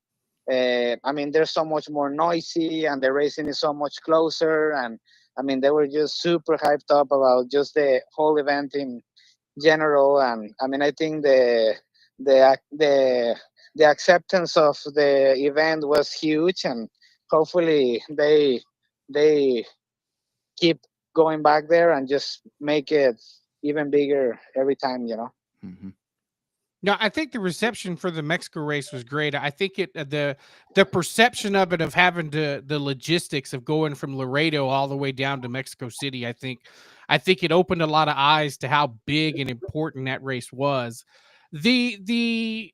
I mean, they're so much more noisy, and the racing is so much closer. And I mean, they were just super hyped up about just the whole event in general. And I mean, I think the acceptance of the event was huge, and hopefully they keep going back there and just make it even bigger every time. Mm-hmm. No, I think the reception for the Mexico race was great. I think the perception of it, of having the logistics of going from Laredo all the way down to Mexico City, I think it opened a lot of eyes to how big and important that race was. The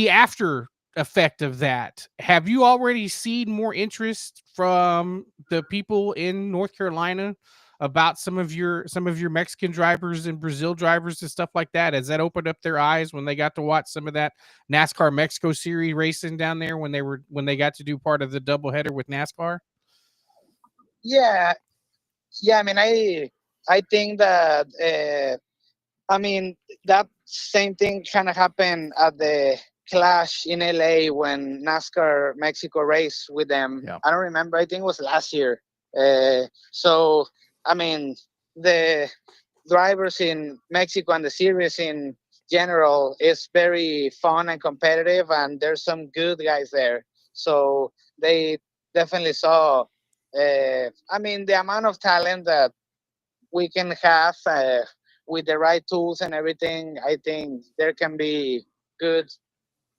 after effect of that, have you already seen more interest from the people in North Carolina about some of your Mexican drivers and Brazil drivers and stuff like that? Has that opened up their eyes when they got to watch some of that NASCAR Mexico Series racing down there, when they got to do part of the doubleheader with NASCAR? Yeah, yeah. I mean, I think that, I mean, that same thing kind of happened at the Clash in LA when NASCAR Mexico raced with them. Yeah. I don't remember. I think it was last year. So I mean, the drivers in Mexico and the series in general is very fun and competitive, and there's some good guys there. So they definitely saw. I mean, the amount of talent that we can have, with the right tools and everything. I think there can be good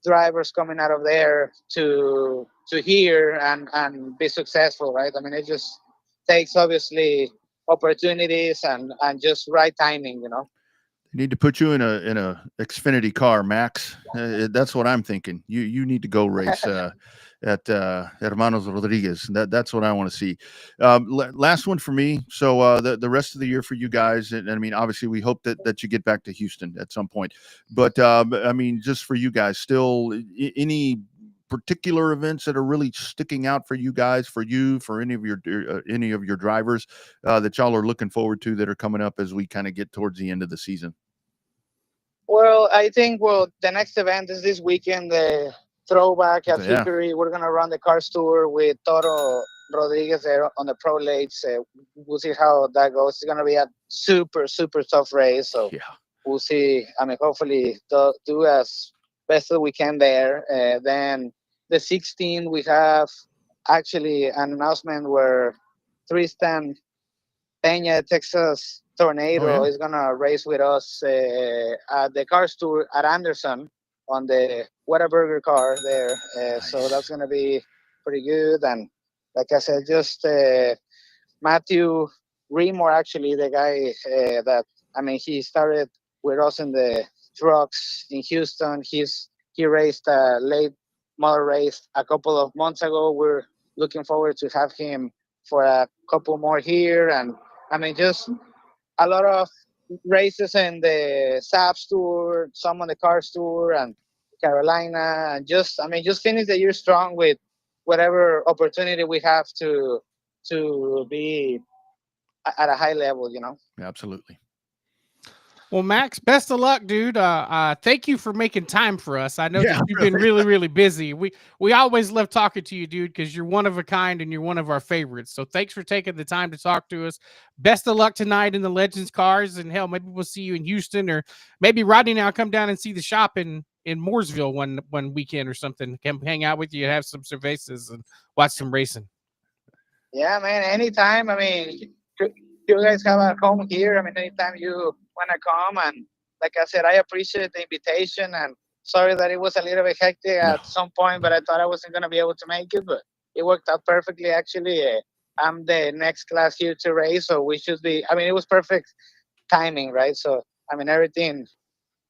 drivers coming out of there to here and be successful, right? I mean, it just takes obviously opportunities and just right timing. They need to put you in a Xfinity car, Max. That's what I'm thinking. You need to go race at Hermanos Rodriguez. That's what I want to see. Last one for me. So the rest of the year for you guys, and I mean, obviously, we hope that you get back to Houston at some point. But I mean, just for you guys, still any particular events that are really sticking out for you guys, for any of your drivers that y'all are looking forward to that are coming up as we kind of get towards the end of the season? Well, I think the next event is this weekend, the throwback at Hickory. We're gonna run the Cars Tour with Toro Rodriguez there on the pro lates. We'll see how that goes. It's going to be a super, super tough race. So Yeah. we'll see. I mean, hopefully do as best as we can there. Then the 16, we have actually an announcement where Tristan Peña, Texas Tornado, is going to race with us at the Cars Tour at Anderson on the Whataburger car there. Nice. So that's going to be pretty good. And like I said, just Matthew Remore, actually, the guy that, I mean, he started with us in the trucks in Houston. He raced a late model race a couple of months ago. We're looking forward to have him for a couple more here. And I mean, just a lot of races in the SAPS Tour, some on the Cars Tour, and Carolina, and just finish the year strong with whatever opportunity we have to be at a high level, you know. Absolutely. Well, Max, best of luck, dude. Thank you for making time for us. I know that you've been really, really busy. We always love talking to you, dude, because you're one of a kind and you're one of our favorites. So thanks for taking the time to talk to us. Best of luck tonight in the Legends cars, and hell, maybe we'll see you in Houston, or maybe Rodney and I'll come down and see the shop in Mooresville one weekend or something. Come hang out with you, have some cervezas, and watch some racing. Yeah, man. Anytime. I mean, you guys have a home here. I mean, anytime you want to come, and like I said, I appreciate the invitation, and sorry that it was a little bit hectic at some point, but I thought I wasn't going to be able to make it, but it worked out perfectly. Actually, I'm the next class here to race, so we should be, I mean, it was perfect timing, right? So, I mean, everything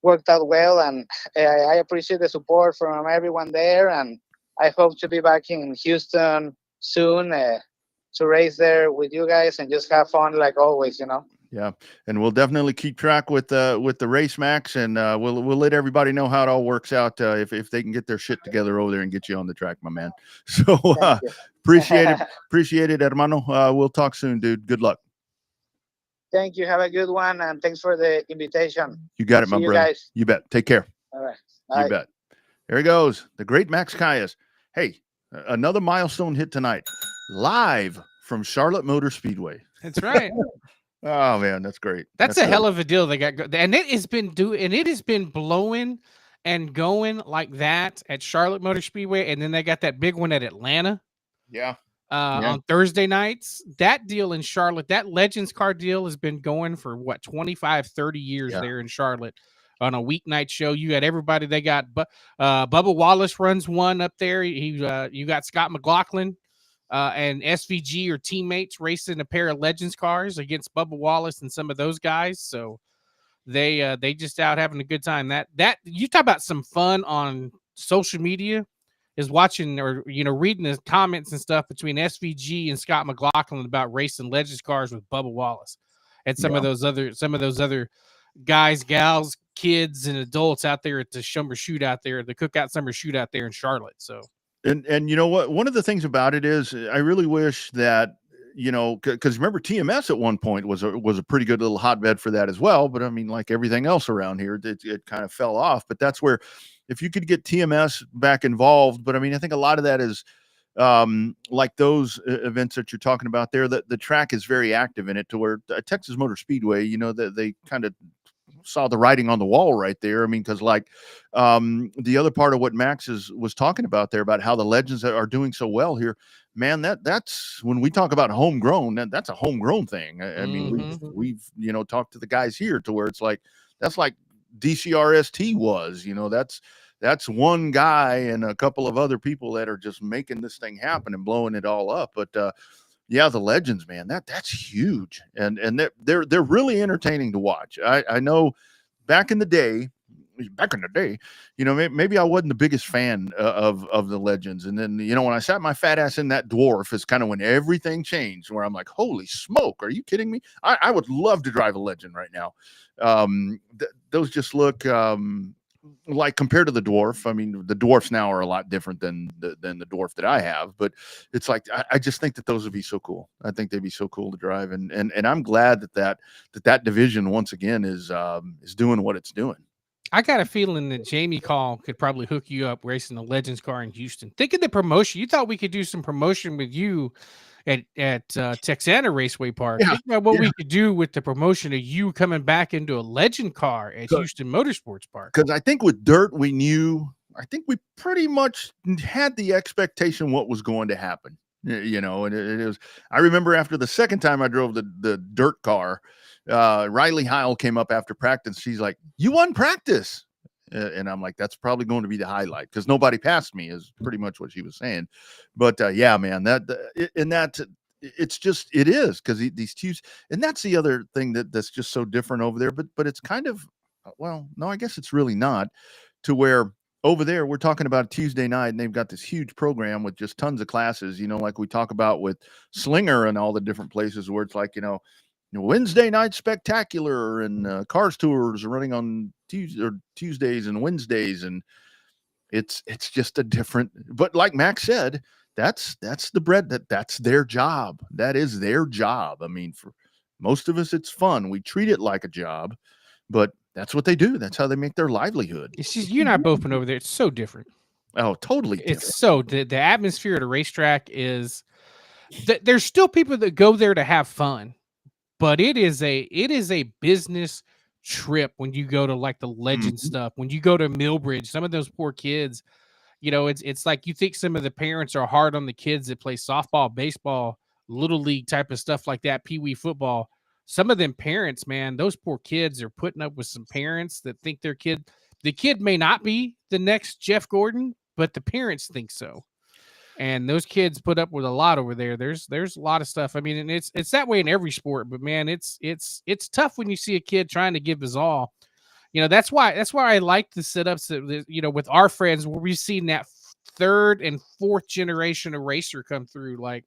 worked out well, and I appreciate the support from everyone there, and I hope to be back in Houston soon to race there with you guys and just have fun like always, you know. Yeah, and we'll definitely keep track with the race, Max, and we'll let everybody know how it all works out if they can get their shit together over there and get you on the track, my man. So appreciate it, hermano. We'll talk soon, dude. Good luck. Thank you. Have a good one, and thanks for the invitation. You got it, my brother. Guys. You bet. Take care. All right. Bye. You bet. There he goes, the great Max Calles. Hey, another milestone hit tonight, live from Charlotte Motor Speedway. That's right. Oh man, that's great. That's a hell of a deal they got, and it has been blowing and going like that at Charlotte Motor Speedway, and then they got that big one at Atlanta. Yeah. On Thursday nights. That deal in Charlotte, that Legends car deal has been going for what, 25, 30 years there in Charlotte on a weeknight show. You got everybody. They got Bubba Wallace runs one up there. You got Scott McLaughlin and SVG or teammates racing a pair of Legends cars against Bubba Wallace and some of those guys. So they just out having a good time. That you talk about some fun on social media is watching or reading the comments and stuff between SVG and Scott McLaughlin about racing Legends cars with Bubba Wallace and some of those other guys, gals, kids, and adults out there at the summer shootout there, the Cookout Summer Shootout there in Charlotte. So and you know what? One of the things about it is I really wish that, because remember TMS at one point was a pretty good little hotbed for that as well. But I mean, like everything else around here, it kind of fell off. But that's where, if you could get TMS back involved, but I mean, I think a lot of that is like those events that you're talking about there, that the track is very active in it, to where Texas Motor Speedway, that they kind of saw the writing on the wall right there. I mean, because like the other part of what Max was talking about there about how the Legends are doing so well here, man, that's when we talk about homegrown, that's a homegrown thing. I mean, we've talked to the guys here to where it's like, that's like DCRST was, that's one guy and a couple of other people that are just making this thing happen and blowing it all up. But yeah, the Legends, man, that's huge, and they're really entertaining to watch. I know back in the day, maybe I wasn't the biggest fan of the Legends, and then when I sat my fat ass in that dwarf is kind of when everything changed, where I'm like, holy smoke, are you kidding me? I would love to drive a Legend right now. Those just look like, compared to the dwarf, I mean, the dwarfs now are a lot different than the dwarf that I have, but it's like, I just think that those would be so cool. I think they'd be so cool to drive. And I'm glad that division once again is doing what it's doing. I got a feeling that Jamie Call could probably hook you up racing the Legends car in Houston. Think of the promotion. You thought we could do some promotion with you at Texana Raceway Park. Yeah, Think about what yeah. we could do with the promotion of you coming back into a Legend car at Houston Motorsports Park. Because I think with dirt, we knew. I think we pretty much had the expectation what was going to happen. You know, and it was. I remember after the second time I drove the dirt car, Riley Heil came up after practice. She's like, "You won practice," and I'm like, "That's probably going to be the highlight because nobody passed me." Is pretty much what she was saying. But yeah, man, it's just it is because these Tues, and that's the other thing that's just so different over there. But it's kind of well, no, I guess it's really not to where over there we're talking about a Tuesday night and they've got this huge program with just tons of classes, you know, like we talk about with Slinger and all the different places where it's like, Wednesday night spectacular and cars tours are running on Tuesdays and Wednesdays. And it's just a different, but like Max said, that's the bread that's their job. That is their job. I mean, for most of us, it's fun. We treat it like a job, but that's what they do. That's how they make their livelihood. It's just you and I both been over there. It's so different. Oh, totally different. It's so the atmosphere at a racetrack is there's still people that go there to have fun, but it is a business trip when you go to like the Legend stuff. When you go to Millbridge, some of those poor kids, it's like you think some of the parents are hard on the kids that play softball, baseball, little league type of stuff like that, pee-wee football. Some of them parents, man, those poor kids are putting up with some parents that think the kid may not be the next Jeff Gordon, but the parents think so. And those kids put up with a lot over there. There's a lot of stuff. I mean, and it's that way in every sport, but man, it's tough when you see a kid trying to give his all. That's why I like the setups that, with our friends where we've seen that third and fourth generation eraser come through, like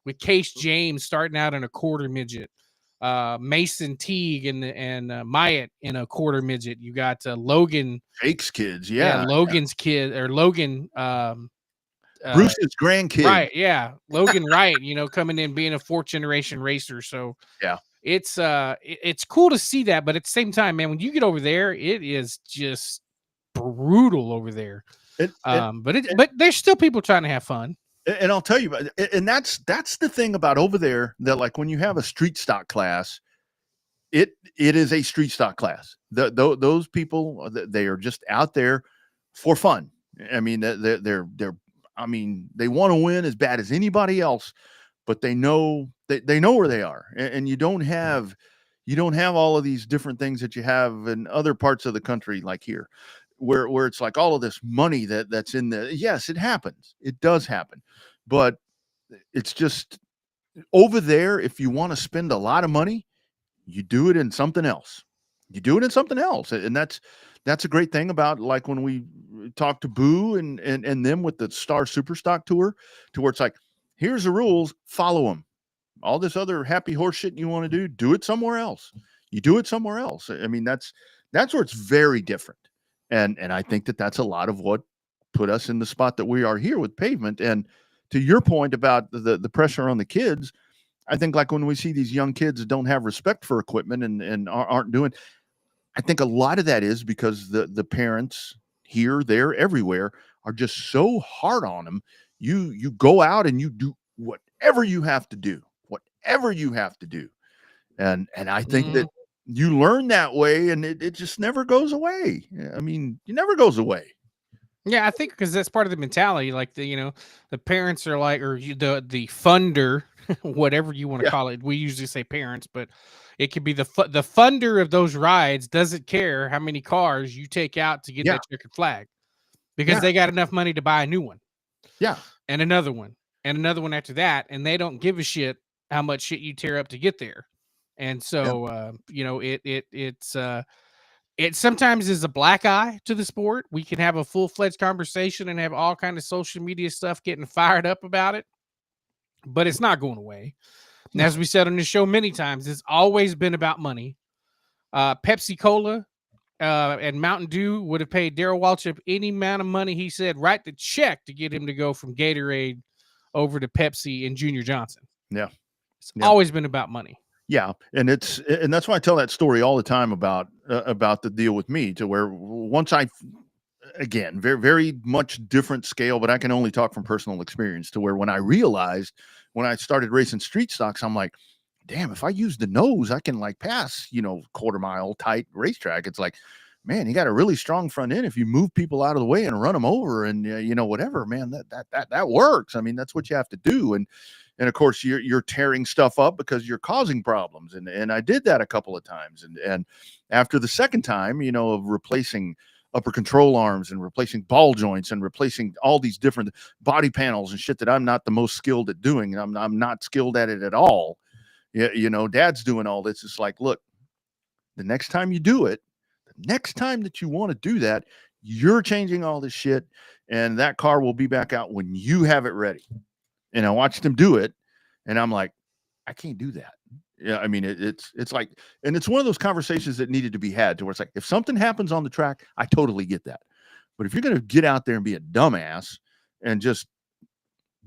with Case James starting out in a quarter midget, Mason Teague and Myatt in a quarter midget. You got Logan Jake's kids, yeah, Logan's kid or Logan Bruce's grandkid, right? Yeah, Logan Wright, coming in being a fourth generation racer. So yeah, it's cool to see that, but at the same time, man, when you get over there, it is just brutal over there. But there's still people trying to have fun. And I'll tell you, and that's the thing about over there that like when you have a street stock class, it is a street stock class. Those people, they are just out there for fun. I mean, they're I mean, they want to win as bad as anybody else, but they know they know where they are, and you don't have all of these different things that you have in other parts of the country, like here, where it's like all of this money that's in the. Yes, it happens. It does happen, but it's just over there. If you want to spend a lot of money, you do it in something else. You do it in something else, and that's a great thing about like when we talk to Boo and them with the Star Superstock Tour, to where it's like, here's the rules, follow them. All this other happy horse shit you want to do it somewhere else. You do it somewhere else. I mean, that's where it's very different. And I think that's a lot of what put us in the spot that we are here with Pavement. And to your point about the pressure on the kids, I think like when we see these young kids that don't have respect for equipment and aren't doing, I think a lot of that is because the parents here, there, everywhere are just so hard on them. You go out and you do whatever you have to do. And I think that you learn that way, and it just never goes away. I mean, it never goes away. Yeah, I think because that's part of the mentality. Like the parents are like, or the funder, whatever you want to call it. We usually say parents, but it could be the funder of those rides doesn't care how many cars you take out to get that checkered flag, because they got enough money to buy a new one. Yeah, and another one after that, and they don't give a shit how much shit you tear up to get there. And so, it sometimes is a black eye to the sport. We can have a full-fledged conversation and have all kind of social media stuff getting fired up about it, but it's not going away. And as we said on the show many times, it's always been about money. Pepsi Cola and Mountain Dew would have paid Darrell Waltrip any amount of money he said, write the check to get him to go from Gatorade over to Pepsi and Junior Johnson. Yeah. It's always been about money. Yeah, and that's why I tell that story all the time about the deal with me, to where once again, very very much different scale, but I can only talk from personal experience, to where when I realized, when I started racing street stocks, I'm like, damn, if I use the nose, I can like pass, quarter mile tight racetrack. It's like, man, you got a really strong front end. If you move people out of the way and run them over and whatever, man, that works. I mean, that's what you have to do. And of course you're tearing stuff up because you're causing problems. And I did that a couple of times. And after the second time, of replacing upper control arms and replacing ball joints and replacing all these different body panels and shit that I'm not the most skilled at doing, and I'm not skilled at it at all. Yeah, Dad's doing all this. It's like, look, the next time you do it, the next time that you want to do that, you're changing all this shit, and that car will be back out when you have it ready. And I watched him do it, and I'm like, I can't do that. Yeah, I mean, it's like, and it's one of those conversations that needed to be had, to where it's like, if something happens on the track, I totally get that. But if you're going to get out there and be a dumbass and just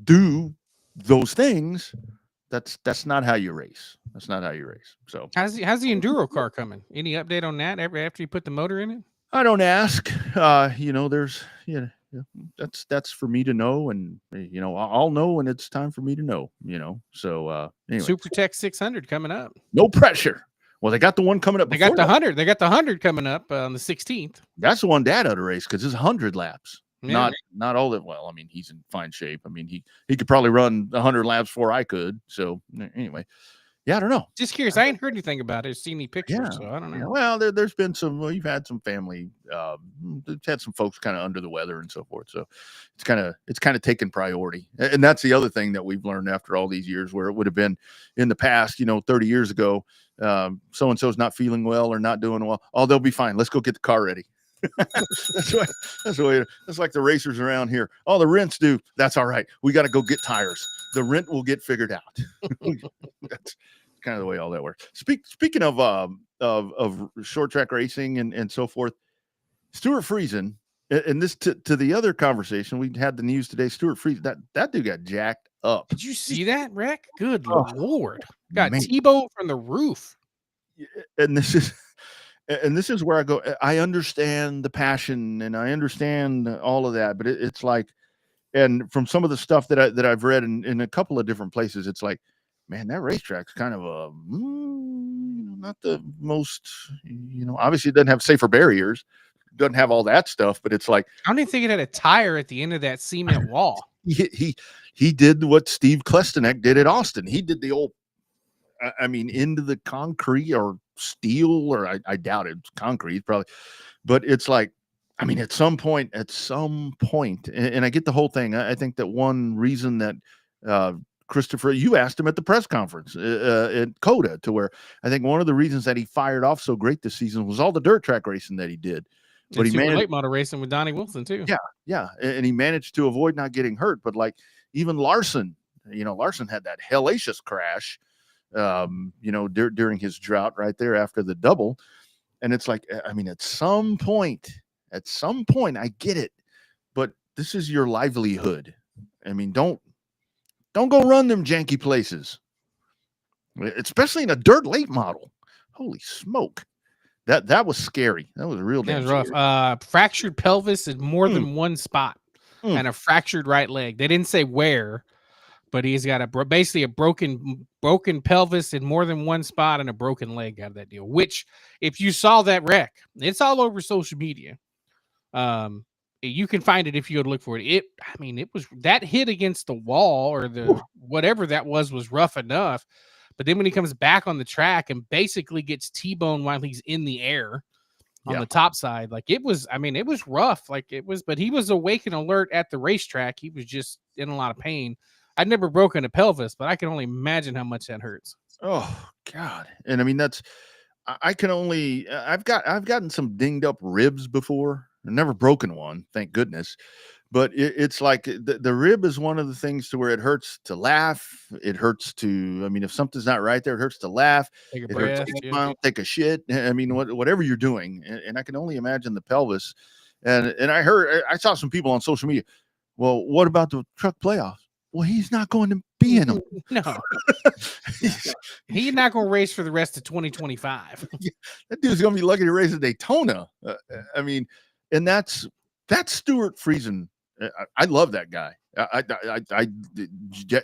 do those things, that's not how you race. That's not how you race. So how's the enduro car coming? Any update on that after you put the motor in it? I don't ask. There's that's for me to know, and I'll know when it's time for me to know. So anyway, SuperTech 600 coming up. No pressure. Well, they got the one coming up. They got the 100. They got the 100 coming up on the 16th. That's the one Dad had to race, because it's 100 laps. Yeah. Not all that well. I mean, he's in fine shape. I mean, he could probably run 100 laps before I could. So anyway. Yeah, I don't know. Just curious. I ain't heard anything about it. Seen any pictures, so I don't know. Yeah, well, there's been some. Well, you've had some family. Had some folks kind of under the weather and so forth. So it's kind of taken priority. And that's the other thing that we've learned after all these years, where it would have been in the past, 30 years ago, so and so's not feeling well or not doing well. Oh, they'll be fine. Let's go get the car ready. That's the way. That's like the racers around here. Oh, the rent's due. That's all right. We got to go get tires. The rent will get figured out. That's kind of the way all that works. Speaking of short track racing and so forth, Stuart Friesen, and this to the other conversation we had, the news today. Stuart Friesen, that dude got jacked up. Did you see that, Rick? Good Lord, got Tebow from the roof. And this is where I go. I understand the passion and I understand all of that, but it's like, and from some of the stuff that I've read in a couple of different places, it's like, man, that racetrack's kind of not the most, obviously it doesn't have safer barriers, doesn't have all that stuff, but it's like, I don't even think it had a tire at the end of that cement wall. He did what Steve Klestanek did at Austin. He did the old, into the concrete or steel, or I doubt it's concrete probably, but it's like, at some point, and I get the whole thing. I think that one reason that Christopher, you asked him at the press conference at COTA, to where I think one of the reasons that he fired off so great this season was all the dirt track racing that he did. But he managed late model racing with Donnie Wilson too. Yeah, and he managed to avoid not getting hurt. But like even Larson, Larson had that hellacious crash, during his drought right there after the double, and it's like, at some point, I get it, but this is your livelihood. Don't go run them janky places, especially in a dirt late model. Holy smoke. That was scary. That was real damn rough. Scary. Fractured pelvis in more than one spot and a fractured right leg. They didn't say where, but he's got basically a broken pelvis in more than one spot and a broken leg out of that deal, which if you saw that wreck, it's all over social media. You can find it if you go to look for it. It was that hit against the wall or the whatever that was rough enough. But then when he comes back on the track and basically gets T-boned while he's in the air on the top side, like it was rough. Like it was, but he was awake and alert at the racetrack. He was just in a lot of pain. I'd never broken a pelvis, but I can only imagine how much that hurts. Oh God. And I've gotten some dinged up ribs before. I've never broken one, thank goodness. But it's like the rib is one of the things to where it hurts to laugh. It hurts to, if something's not right there, it hurts to laugh. Take a breath, take a shit. Whatever you're doing. And I can only imagine the pelvis. And I saw some people on social media. Well, what about the truck playoffs? Well, he's not going to be in them. No. He's not going to race for the rest of 2025. That dude's going to be lucky to race at Daytona. I mean, and that's Stuart Friesen. I love that guy.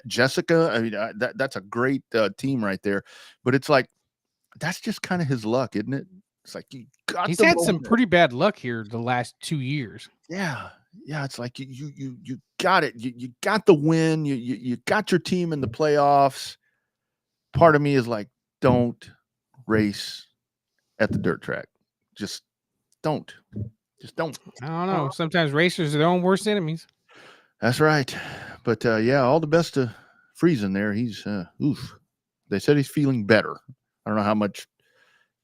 Jessica. I mean, that's a great team right there. But it's like that's just kind of his luck, isn't it? It's like he's had some pretty bad luck here the last 2 years. Yeah. It's like you got it. You got the win. You got your team in the playoffs. Part of me is like, don't race at the dirt track. Just don't. I don't know. Sometimes racers are their own worst enemies. That's right. But all the best to Friesen there. He's They said he's feeling better. I don't know how much.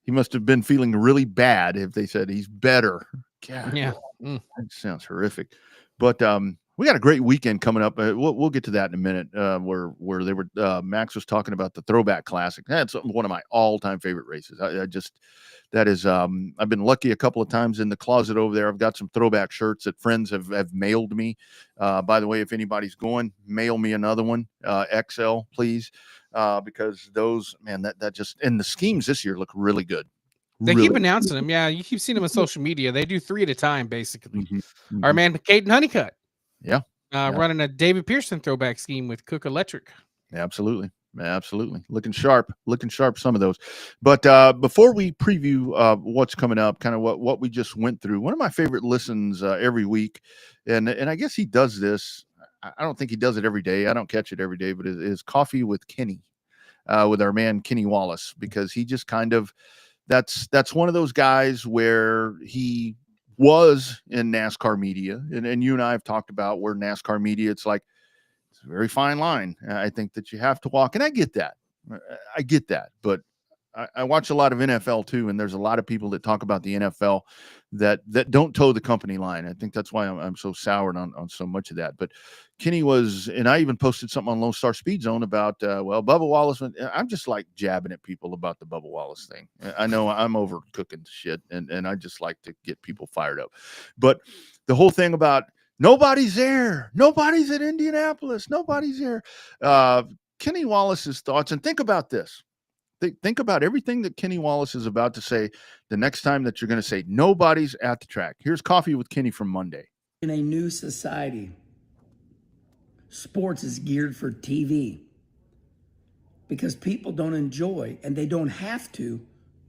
He must have been feeling really bad if they said he's better. God, yeah. That sounds horrific. But we got a great weekend coming up. We'll get to that in a minute. Where they were, Max was talking about the Throwback Classic. That's one of my all-time favorite races. I've been lucky a couple of times in the closet over there. I've got some throwback shirts that friends have mailed me. By the way, if anybody's going, mail me another one, XL, please. Because those, man, that just, and the schemes this year look really good. They keep announcing them. Yeah, you keep seeing them on social media. They do 3 at a time, basically. Our man, Caden Honeycutt. Yeah. Running a David Pearson throwback scheme with Cook Electric. Absolutely. Looking sharp, some of those. But before we preview what's coming up, kind of what we just went through, one of my favorite listens every week, and I guess he does this. I don't think he does it every day. I don't catch it every day, but it is Coffee with Kenny, with our man Kenny Wallace, because he just kind of, that's one of those guys where he was in NASCAR media, and you and I have talked about where NASCAR media, it's like, it's a very fine line. I think that you have to walk, and I get that, but I watch a lot of NFL too, and there's a lot of people that talk about the NFL that don't toe the company line. I think that's why I'm so soured on so much of that. But Kenny was, and I even posted something on Lone Star Speed Zone about, Bubba Wallace. I'm just like jabbing at people about the Bubba Wallace thing. I know I'm overcooking shit, and I just like to get people fired up. But the whole thing about nobody's there, nobody's at Indianapolis, nobody's there. Kenny Wallace's thoughts, and think about this. Think about everything that Kenny Wallace is about to say the next time that you're going to say nobody's at the track. Here's Coffee with Kenny from Monday. In a new society, sports is geared for TV because people don't enjoy, and they don't have to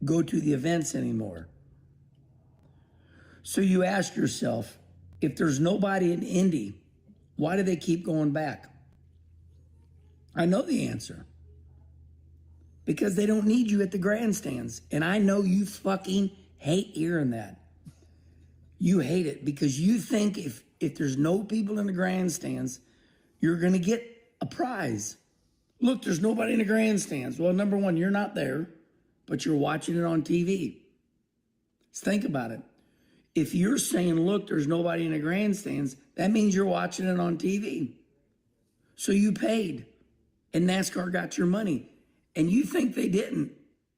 go to the events anymore. So you ask yourself, if there's nobody in Indy, why do they keep going back? I know the answer. Because they don't need you at the grandstands. And I know you fucking hate hearing that. You hate it because you think if there's no people in the grandstands, you're going to get a prize. Look, there's nobody in the grandstands. Well, number one, you're not there, but you're watching it on TV. Let's think about it. If you're saying, look, there's nobody in the grandstands, that means you're watching it on TV. So you paid, and NASCAR got your money. And you think they didn't,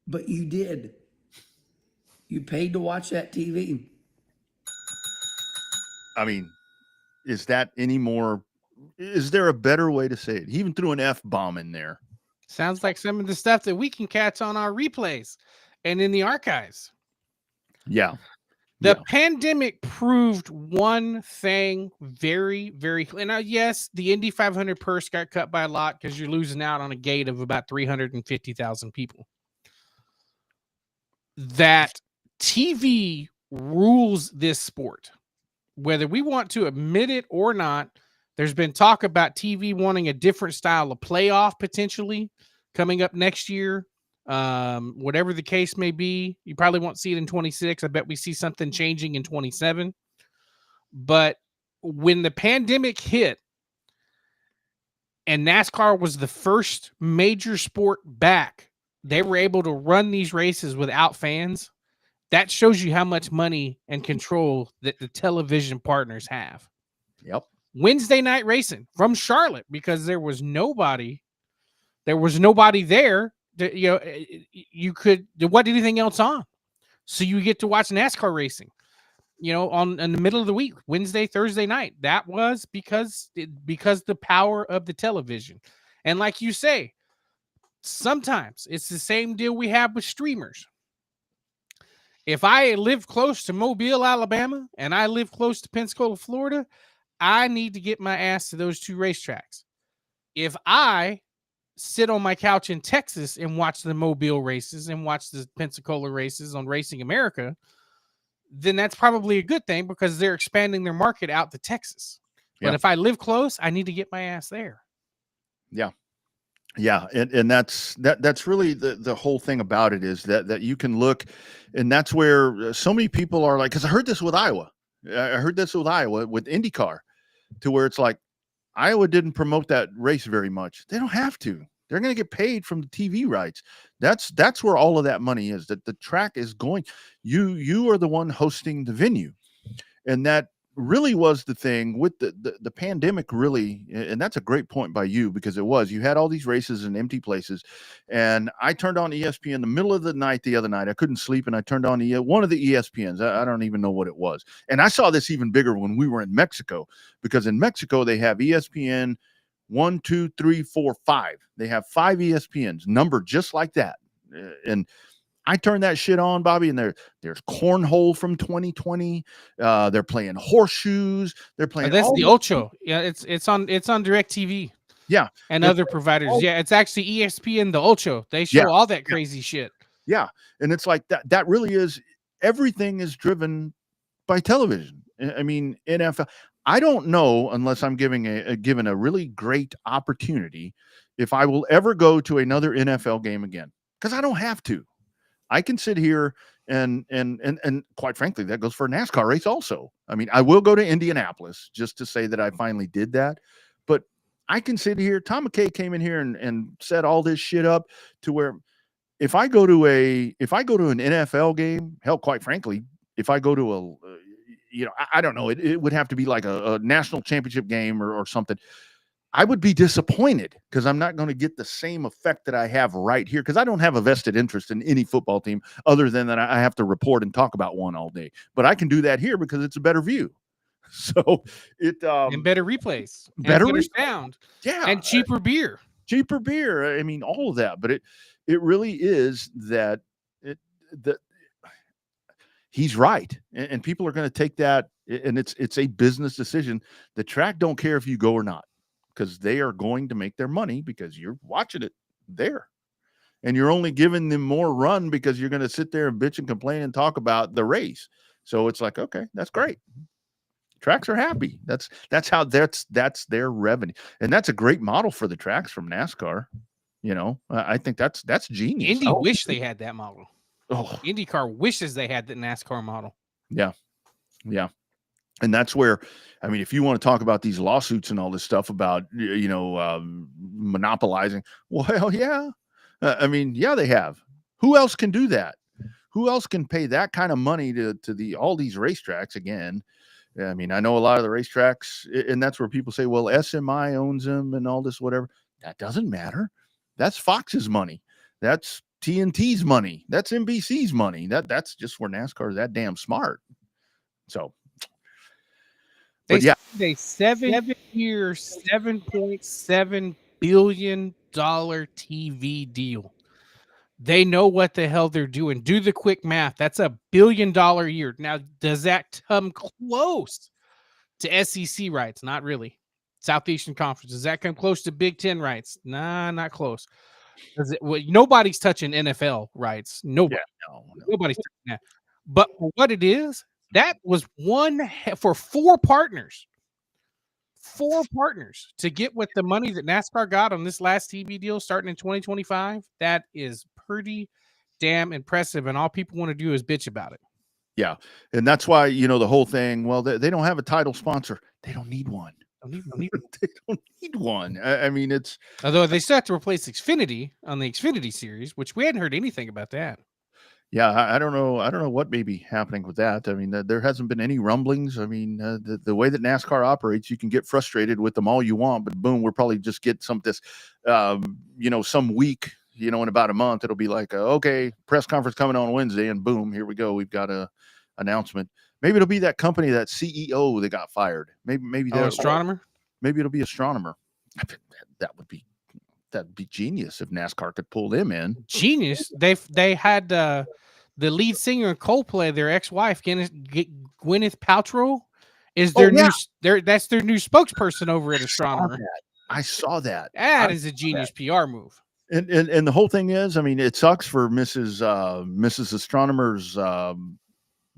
but you did. You paid to watch that TV. I mean, is there a better way to say it? He even threw an F-bomb in there. Sounds like some of the stuff that we can catch on our replays and in the archives. Yeah. The pandemic proved one thing very, very clear. Now, yes, the Indy 500 purse got cut by a lot because you're losing out on a gate of about 350,000 people. That TV rules this sport. Whether we want to admit it or not, there's been talk about TV wanting a different style of playoff potentially coming up next year. Whatever the case may be, you probably won't see it in 26. I bet we see something changing in 27. But when the pandemic hit and NASCAR was the first major sport back, they were able to run these races without fans. That shows you how much money and control that the television partners have. Yep. Wednesday night racing from Charlotte, because there was nobody there. You could what anything else on, so you get to watch NASCAR racing, in the middle of the week, Wednesday, Thursday night. That was because the power of the television, And like you say, sometimes it's the same deal we have with streamers. If I live close to Mobile, Alabama, and I live close to Pensacola, Florida, I need to get my ass to those two racetracks. If I sit on my couch in Texas and watch the Mobile races and watch the Pensacola races on Racing America, then that's probably a good thing because they're expanding their market out to Texas. But if I live close, I need to get my ass there. Yeah. Yeah, and that's really the whole thing about it is that you can look, and that's where so many people are like, because I heard this with Iowa. I heard this with Iowa with IndyCar, to where it's like Iowa didn't promote that race very much. They don't have to. They're going to get paid from the TV rights. That's where all of that money is. That the track is going. You are the one hosting the venue, and that really was the thing with the pandemic, really. And that's a great point by you, because you had all these races in empty places, and I turned on ESPN in the middle of the night the other night. I couldn't sleep, and I turned on one of the ESPNs. I don't even know what it was. And I saw this even bigger when we were in Mexico, because in Mexico they have ESPN 1, 2, 3, 4, 5. They have 5 ESPNs numbered just like that. And I turned that shit on, Bobby, and there's cornhole from 2020. They're playing horseshoes. They're playing. That's the Ocho. Yeah, it's on DirecTV. Yeah, and other providers. Yeah, it's actually ESPN the Ocho. They show all that crazy shit. Yeah, and it's like that. That really is. Everything is driven by television. I mean, NFL. I don't know, unless I'm given a really great opportunity, if I will ever go to another NFL game again, because I don't have to. I can sit here and quite frankly, that goes for a NASCAR race also. I mean, I will go to Indianapolis just to say that I finally did that, but I can sit here. Tom McKay came in here and set all this shit up to where if I go to an NFL game, hell, quite frankly, if I go to I don't know, it would have to be like a national championship game or something. I would be disappointed because I'm not going to get the same effect that I have right here, because I don't have a vested interest in any football team other than that I have to report and talk about one all day. But I can do that here because it's a better view. So and better replays, better sound, yeah, and cheaper beer. I mean, all of that. But it really is that he's right, and people are going to take that, and it's a business decision. The track don't care if you go or not, because they are going to make their money because you're watching it there. And you're only giving them more run because you're going to sit there and bitch and complain and talk about the race. So it's like, okay, that's great. Tracks are happy. That's their revenue. And that's a great model for the tracks from NASCAR. You know, I think that's genius. Indy wish they had that model. Oh, IndyCar wishes they had the NASCAR model. Yeah. Yeah. And that's where, I mean, if you want to talk about these lawsuits and all this stuff about, monopolizing, well, hell yeah. I mean, yeah, they have. Who else can do that? Who else can pay that kind of money to all these racetracks again? I mean, I know a lot of the racetracks, and that's where people say, well, SMI owns them and all this, whatever. That doesn't matter. That's Fox's money. That's TNT's money. That's NBC's money. That's just where NASCAR is that damn smart. So, they 7-year, $7.7 billion TV deal. They know what the hell they're doing. Do the quick math. That's $1 billion a year. Now, does that come close to SEC rights? Not really. Southeastern Conference. Does that come close to Big Ten rights? Nah, not close. Nobody's touching NFL rights. Nobody. Yeah, Nobody's touching that. But for what it is, that was one for 4 partners. 4 partners to get with the money that NASCAR got on this last TV deal starting in 2025. That is pretty damn impressive. And all people want to do is bitch about it. Yeah. And that's why, the whole thing, well, they don't have a title sponsor. They don't need one. They don't need one. I mean, it's. Although they still have to replace Xfinity on the Xfinity series, which we hadn't heard anything about that. Yeah, I don't know. I don't know what may be happening with that. I mean, there hasn't been any rumblings. I mean, the way that NASCAR operates, you can get frustrated with them all you want, but boom, we'll probably just get some week, in about a month, it'll be like, okay, press conference coming on Wednesday, and boom, here we go. We've got a announcement. Maybe it'll be that company, that CEO that got fired. Maybe astronomer. Maybe it'll be astronomer. That would be that'd be genius if NASCAR could pull them in. Genius. They had the lead singer of Coldplay, their ex-wife Gwyneth Paltrow, is their new that's their new spokesperson over at Astronomer. I saw that. That is a genius PR move. And the whole thing is, I mean, it sucks for Mrs. Astronomer's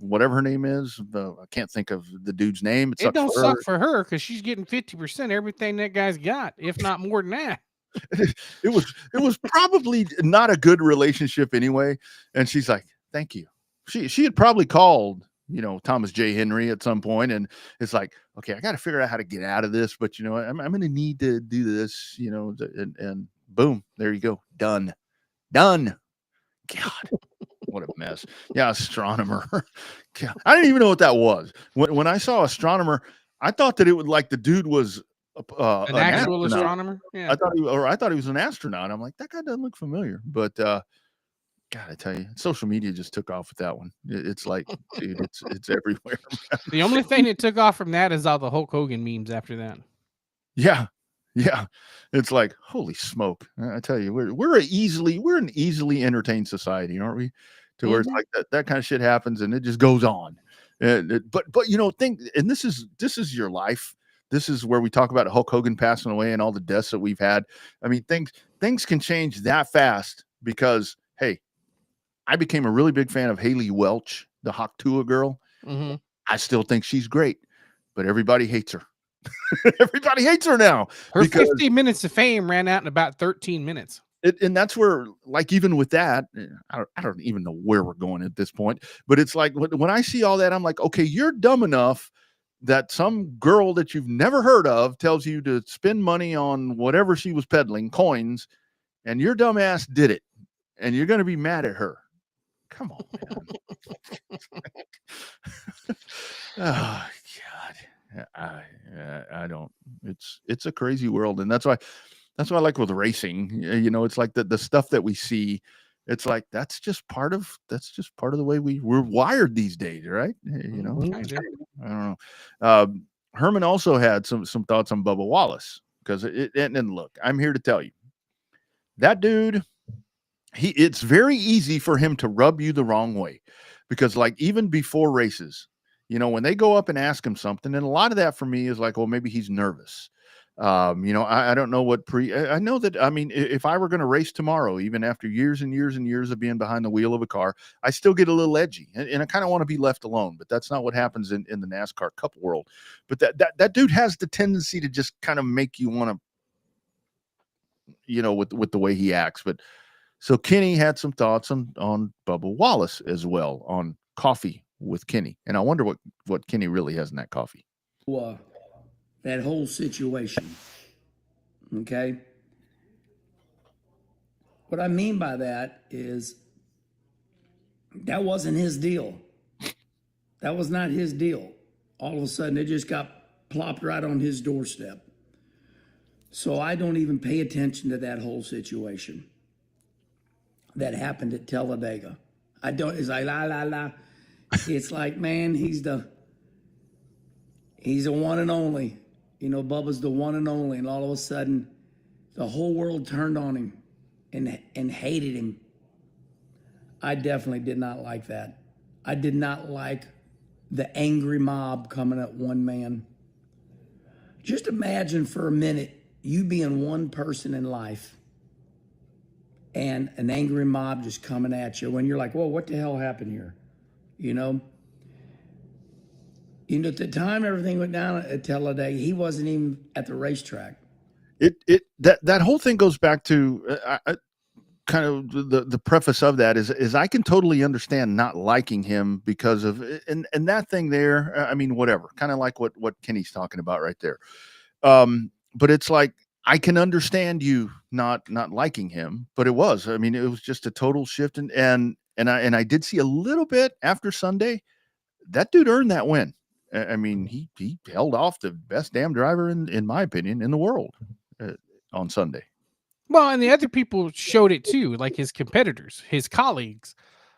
whatever her name is. I can't think of the dude's name. It don't suck for her because she's getting 50% everything that guy's got, if not more than that. It was probably not a good relationship anyway. And she's like, thank you. She had probably called, Thomas J. Henry at some point, and it's like, okay, I got to figure out how to get out of this, but I'm going to need to do this, and boom, there you go. Done. God, what a mess. Yeah. Astronomer. God, I didn't even know what that was. When I saw Astronomer, I thought that it would like the dude was an actual astronomer. Yeah. I thought he was an astronaut. I'm like, that guy doesn't look familiar, but God, I tell you, social media just took off with that one. It's like, dude, it's everywhere. The only thing that took off from that is all the Hulk Hogan memes after that. Yeah. It's like, holy smoke. I tell you, we're an easily entertained society, aren't we? To where it's like that kind of shit happens and it just goes on. But and this is your life. This is where we talk about Hulk Hogan passing away and all the deaths that we've had. I mean, things can change that fast because, hey, I became a really big fan of Haley Welch, the Haktua girl. Mm-hmm. I still think she's great, but everybody hates her. Everybody hates her now. Her 50 minutes of fame ran out in about 13 minutes. And that's where, like, even with that, I don't even know where we're going at this point, but it's like when I see all that, I'm like, okay, you're dumb enough that some girl that you've never heard of tells you to spend money on whatever she was peddling, coins, and your dumb ass did it, and you're going to be mad at her. Come on, man. Oh, God. I don't. It's a crazy world, and that's why I like with racing. It's like the stuff that we see. It's like that's just part of the way we're wired these days, right? I don't know. Herman also had some thoughts on Bubba Wallace because and look, I'm here to tell you that dude. It's very easy for him to rub you the wrong way because, like, even before races, when they go up and ask him something, and a lot of that for me is like, well, maybe he's nervous. I don't know what I know that, I mean, if I were going to race tomorrow, even after years and years and years of being behind the wheel of a car, I still get a little edgy and I kind of want to be left alone, but that's not what happens in the NASCAR Cup world. But that dude has the tendency to just kind of make you want to, with the way he acts. But so Kenny had some thoughts on Bubba Wallace as well on coffee with Kenny. And I wonder what Kenny really has in that coffee. That whole situation. Okay. What I mean by that is that wasn't his deal. That was not his deal. All of a sudden it just got plopped right on his doorstep. So I don't even pay attention to that whole situation that happened at Talladega. I don't. It's like la. It's like, man, he's the one and only. Bubba's the one and only, and all of a sudden, the whole world turned on him and hated him. I definitely did not like that. I did not like the angry mob coming at one man. Just imagine for a minute you being one person in life and an angry mob just coming at you when you're like, whoa, what the hell happened here? At the time everything went down at Talladega, he wasn't even at the racetrack. That whole thing goes back to kind of the preface of that is I can totally understand not liking him because of and that thing there. I mean, whatever, kind of like what Kenny's talking about right there. But it's like I can understand you not liking him, but it was just a total shift and I did see a little bit after Sunday. That dude earned that win. I mean, he held off the best damn driver in my opinion in the world on Sunday. Well, and the other people showed it too, like his competitors, his colleagues.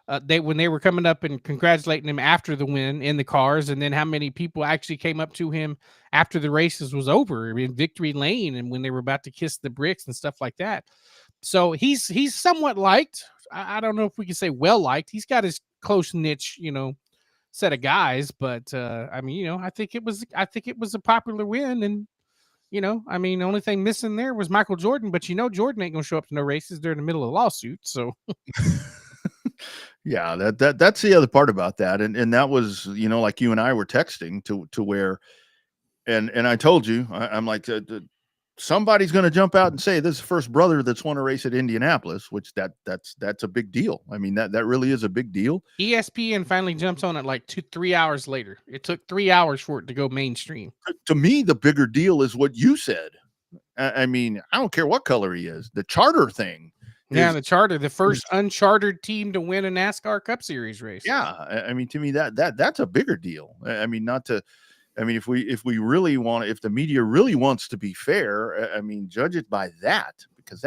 when they were coming up and congratulating him after the win in the cars, and then how many people actually came up to him after the races was over in victory lane, and when they were about to kiss the bricks and stuff like that. So he's somewhat liked. I don't know if we can say well liked. He's got his close niche, set of guys, but I mean, I think it was a popular win, and I mean, the only thing missing there was Michael Jordan, but Jordan ain't gonna show up to no races. They're in the middle of a lawsuit, so. Yeah, that's the other part about that, and that was like you and I were texting to where, and I told you I'm like somebody's going to jump out and say this is the first brother that's won a race at Indianapolis, which that's a big deal. I mean that really is a big deal. ESPN finally jumps on it like 2-3 hours later. It took 3 hours for it to go mainstream. To me, the bigger deal is what you said. I mean, I don't care what color he is. The charter thing. Yeah, the charter, the first unchartered team to win a NASCAR Cup Series race. Yeah, I mean, to me that's a bigger deal. I mean, if we really want, if the media really wants to be fair, I mean, judge it by that, because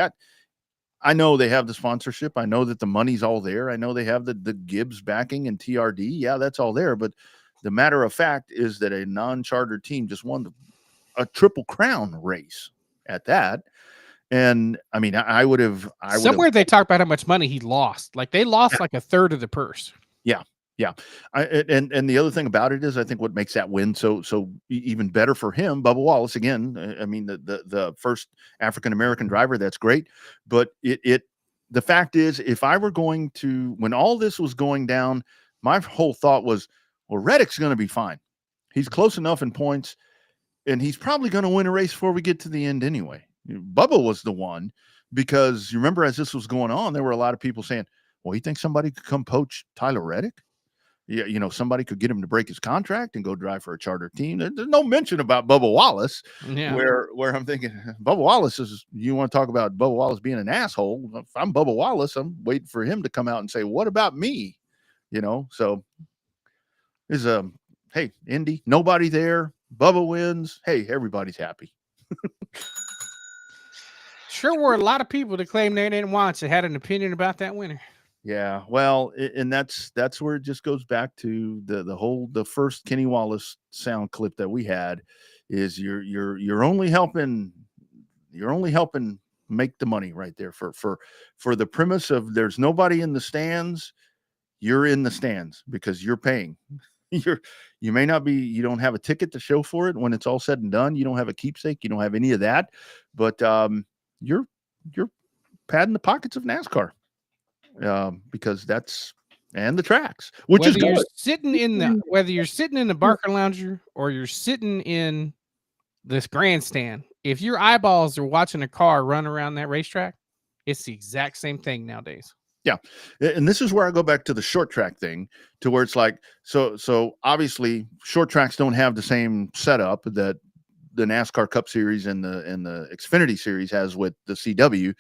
I know they have the sponsorship. I know that the money's all there. I know they have the Gibbs backing and TRD. Yeah, that's all there. But the matter of fact is that a non-chartered team just won a Triple Crown race at that. And I mean, I would have somewhere they talk about how much money he lost. Like they lost like a third of the purse. Yeah. And the other thing about it is, I think what makes that win so even better for him, Bubba Wallace, again, I mean, the first African-American driver, that's great. But the fact is, if I were going to, when all this was going down, my whole thought was, well, Reddick's going to be fine. He's close enough in points, and he's probably going to win a race before we get to the end anyway. Bubba was the one, because you remember as this was going on, there were a lot of people saying, well, you think somebody could come poach Tyler Reddick? Yeah, somebody could get him to break his contract and go drive for a charter team. There's no mention about Bubba Wallace, where I'm thinking, Bubba Wallace you want to talk about Bubba Wallace being an asshole. If I'm Bubba Wallace, I'm waiting for him to come out and say, what about me? So is hey, Indy, nobody there. Bubba wins. Hey, everybody's happy. Sure were a lot of people that claimed they didn't watch it had an opinion about that winner. Yeah, well, and that's where it just goes back to the first Kenny Wallace sound clip that we had is you're only helping make the money right there for the premise of there's nobody in the stands. You're in the stands because you're paying. You may not be, you don't have a ticket to show for it when it's all said and done. You don't have a keepsake. You don't have any of that, but you're padding the pockets of NASCAR. Because and the tracks, which whether is good. Whether you're sitting in the Barker Lounger or you're sitting in this grandstand, if your eyeballs are watching a car run around that racetrack, it's the exact same thing nowadays. Yeah, and this is where I go back to the short track thing, to where it's like so obviously short tracks don't have the same setup that the NASCAR Cup Series and the Xfinity Series has with the CW,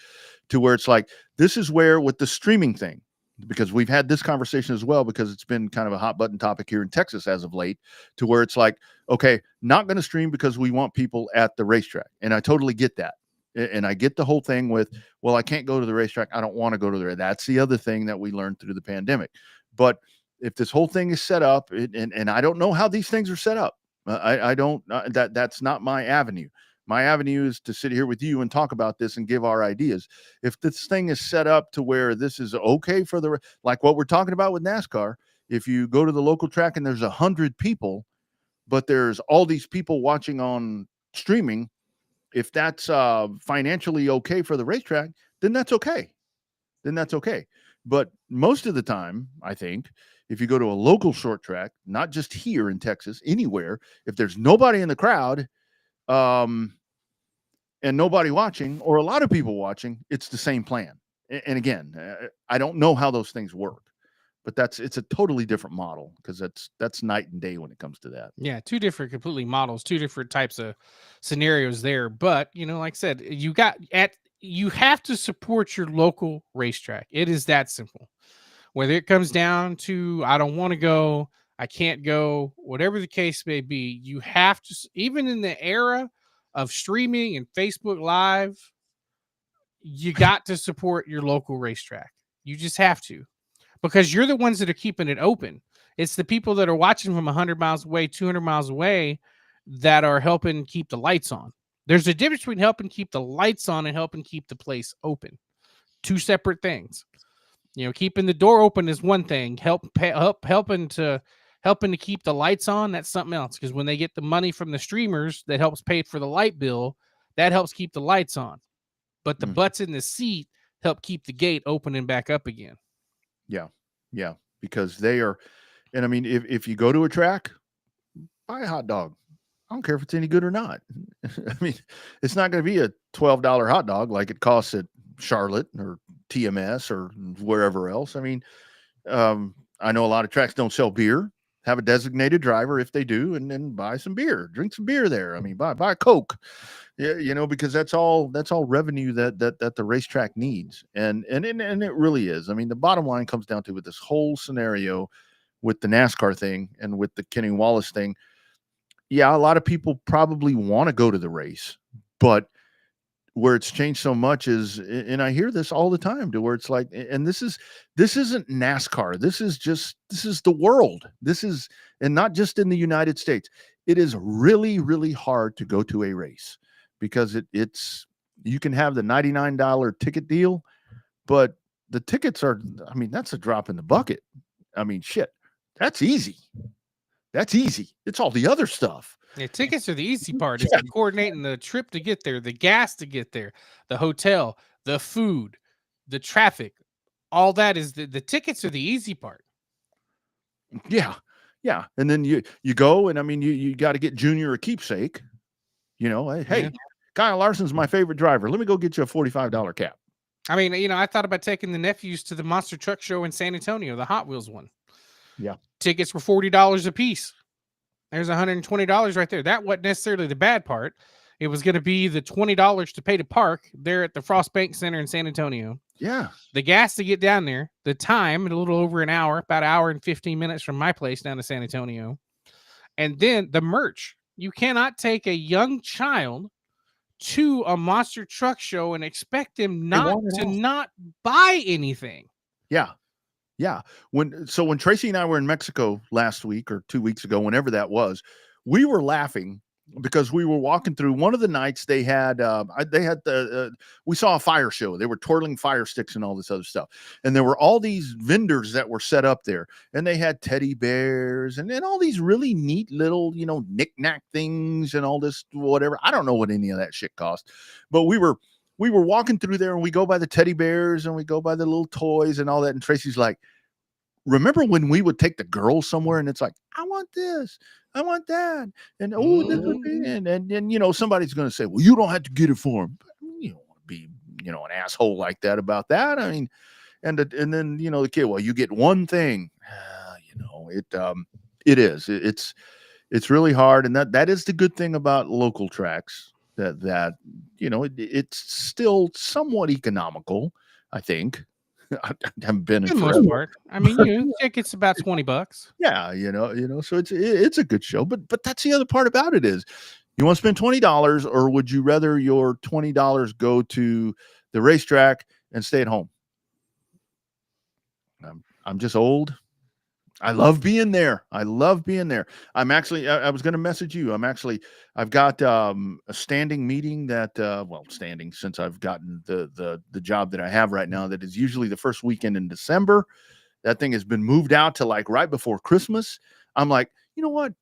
to where it's like, this is where with the streaming thing, because we've had this conversation as well, because it's been kind of a hot button topic here in Texas as of late, to where it's like, okay, not going to stream because we want people at the racetrack. And I totally get that. And I get the whole thing with, well, I can't go to the racetrack. I don't want to go to the, that's the other thing that we learned through the pandemic. But if this whole thing is set up, and I don't know how these things are set up, I don't, that's not my avenue. My avenue is to sit here with you and talk about this and give our ideas. If this thing is set up to where this is okay for like what we're talking about with NASCAR, if you go to the local track and there's 100 people, but there's all these people watching on streaming, if that's financially okay for the racetrack, then that's okay. But most of the time, I think, if you go to a local short track, not just here in Texas, anywhere, if there's nobody in the crowd, and nobody watching, or a lot of people watching, it's the same plan. And again, I don't know how those things work, but it's a totally different model, because that's night and day when it comes to that. Yeah, two different completely models, two different types of scenarios there. But like I said, you have to support your local racetrack. It is that simple. Whether it comes down to I don't want to go, I can't go, whatever the case may be, you have to, even in the era of streaming and Facebook Live, you got to support your local racetrack. You just have to. because you're the ones that are keeping it open. It's the people that are watching from 100 miles away, 200 miles away that are helping keep the lights on. There's a difference between helping keep the lights on and helping keep the place open. Two separate things. You know, keeping the door open is one thing. Helping to keep the lights on, that's something else. Because when they get the money from the streamers that helps pay for the light bill, that helps keep the lights on. But the butts in the seat help keep the gate open and back up again. Yeah. Yeah. Because they are, and I mean, if you go to a track, buy a hot dog. I don't care if it's any good or not. I mean, it's not going to be a $12 hot dog like it costs at Charlotte or TMS or wherever else. I mean, I know a lot of tracks don't sell beer. Have a designated driver if they do, and then buy some beer, drink some beer there. I mean, buy a Coke, you know, because that's all revenue that the racetrack needs. And it really is. I mean, the bottom line comes down to, with this whole scenario with the NASCAR thing and with the Kenny Wallace thing. Yeah, a lot of people probably want to go to the race, but where it's changed so much is, and I hear this all the time, to where it's like, and this isn't NASCAR. This is the world. And not just in the United States. It is really, really hard to go to a race, because it's you can have the $99 ticket deal, but the tickets are, I mean, that's a drop in the bucket. I mean, shit, that's easy. That's easy. It's all the other stuff. Yeah, tickets are the easy part. It's coordinating the trip to get there, the gas to get there, the hotel, the food, the traffic. All that is the tickets are the easy part. Yeah. Yeah. And then you go, and I mean, you got to get Junior a keepsake. You know, hey, Kyle Larson's my favorite driver. Let me go get you a $45 cap. I mean, you know, I thought about taking the nephews to the Monster Truck Show in San Antonio, the Hot Wheels one. Yeah. Tickets were $40 a piece. There's $120 right there. That wasn't necessarily the bad part. It was going to be the $20 to pay to park there at the Frost Bank Center in San Antonio. Yeah. The gas to get down there, the time, a little over an hour, about an hour and 15 minutes from my place down to San Antonio. And then the merch. You cannot take a young child to a Monster Truck Show and expect them not buy anything. Yeah. Yeah. When Tracy and I were in Mexico last week or 2 weeks ago, whenever that was, we were laughing because we were walking through one of the nights. They had we saw a fire show. They were twirling fire sticks and all this other stuff. And there were all these vendors that were set up there, and they had teddy bears and all these really neat little, you know, knick-knack things and all this, whatever. I don't know what any of that shit cost, but we were walking through there, and we go by the teddy bears and we go by the little toys and all that. And Tracy's like, remember when we would take the girls somewhere and it's like, I want this, I want that. And this would be, and you know, somebody's going to say, well, you don't have to get it for them. You don't want to be, you know, an asshole like that about that. I mean, and then, you know, the kid, well, you get one thing, you know, it's really hard. And that is the good thing about local tracks. That you know, it's still somewhat economical, I think. I haven't been in most part. I mean, you know, tickets about $20. Yeah, you know, so it's a good show, but that's the other part about it is, you want to spend $20, or would you rather your $20 go to the racetrack and stay at home? I'm just old. I love being there. I'm actually, I was going to message you. I've got a standing meeting that, standing since I've gotten the job that I have right now, that is usually the first weekend in December. That thing has been moved out to like right before Christmas. I'm like, you know what?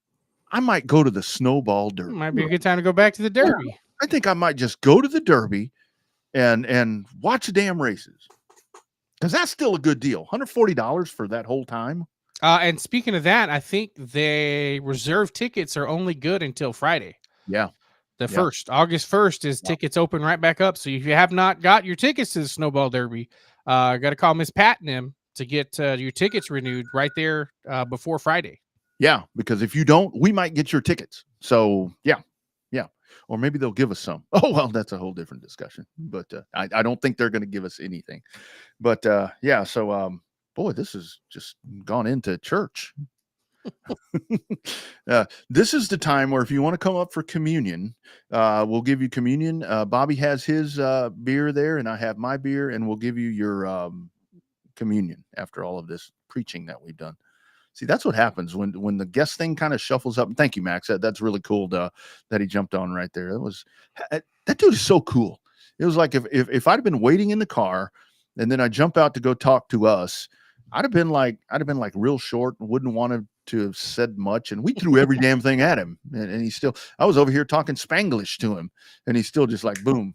I might go to the Snowball Derby. Might be a good time to go back to the Derby. Yeah, I think I might just go to the Derby and watch the damn races. Because that's still a good deal. $140 for that whole time. And speaking of that, I think the reserve tickets are only good until Friday. Yeah. The 1st, August 1st is tickets open right back up. So if you have not got your tickets to the Snowball Derby, got to call Miss Pat and them to get your tickets renewed right there before Friday. Yeah, because if you don't, we might get your tickets. So yeah. Or maybe they'll give us some. Oh, well, that's a whole different discussion. But I don't think they're going to give us anything. But yeah, so boy, this has just gone into church. This is the time where if you want to come up for communion, we'll give you communion. Bobby has his beer there, and I have my beer, and we'll give you your communion after all of this preaching that we've done. See, that's what happens when the guest thing kind of shuffles up. And thank you, Max. That's really cool that he jumped on right there. That dude is so cool. It was like if I'd have been waiting in the car and then I jump out to go talk to us, I'd have been like real short and wouldn't want to have said much. And we threw every damn thing at him. And he still, I was over here talking Spanglish to him and he's still just like, boom,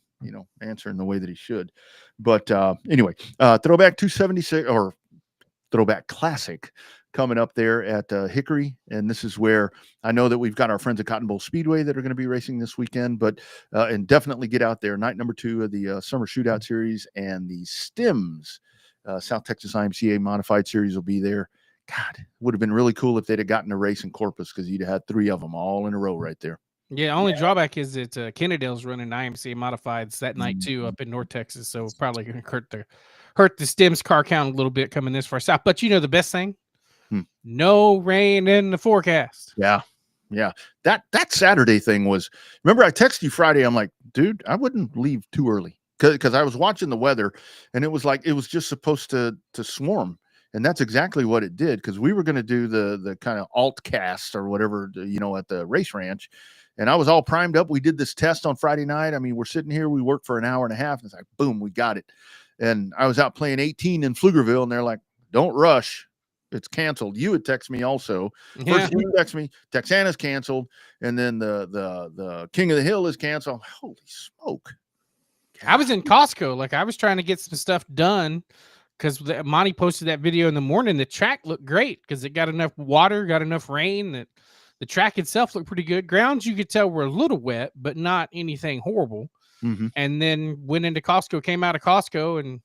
answering the way that he should. But anyway, Throwback 276 or Throwback Classic coming up there at Hickory. And this is where I know that we've got our friends at Cotton Bowl Speedway that are going to be racing this weekend, but and definitely get out there. Night number 2 of the Summer Shootout Series and the Stims South Texas IMCA Modified Series will be there. God, it would have been really cool if they'd have gotten a race in Corpus because you'd have had 3 of them all in a row right there. Yeah, only drawback is that Kennedale's running IMCA Modifieds that night too up in North Texas, so probably going to hurt the Stims car count a little bit coming this far south. But the best thing, no rain in the forecast. Yeah. That Saturday thing was. Remember, I texted you Friday. I'm like, dude, I wouldn't leave too early because I was watching the weather, and it was like it was just supposed to swarm. And that's exactly what it did, because we were going to do the kind of alt cast or whatever, at the race ranch. And I was all primed up. We did this test on Friday night. I mean, we're sitting here. We worked for an hour and a half. And it's like, boom, we got it. And I was out playing 18 in Pflugerville, and they're like, don't rush. It's canceled. You would text me also. First you text me, Texana's canceled. And then the King of the Hill is canceled. Holy smoke. God. I was in Costco. Like, I was trying to get some stuff done, because Monty posted that video in the morning. The track looked great because it got enough water, got enough rain. That the track itself looked pretty good. Grounds, you could tell, were a little wet, but not anything horrible. Mm-hmm. And then went into Costco, came out of Costco, and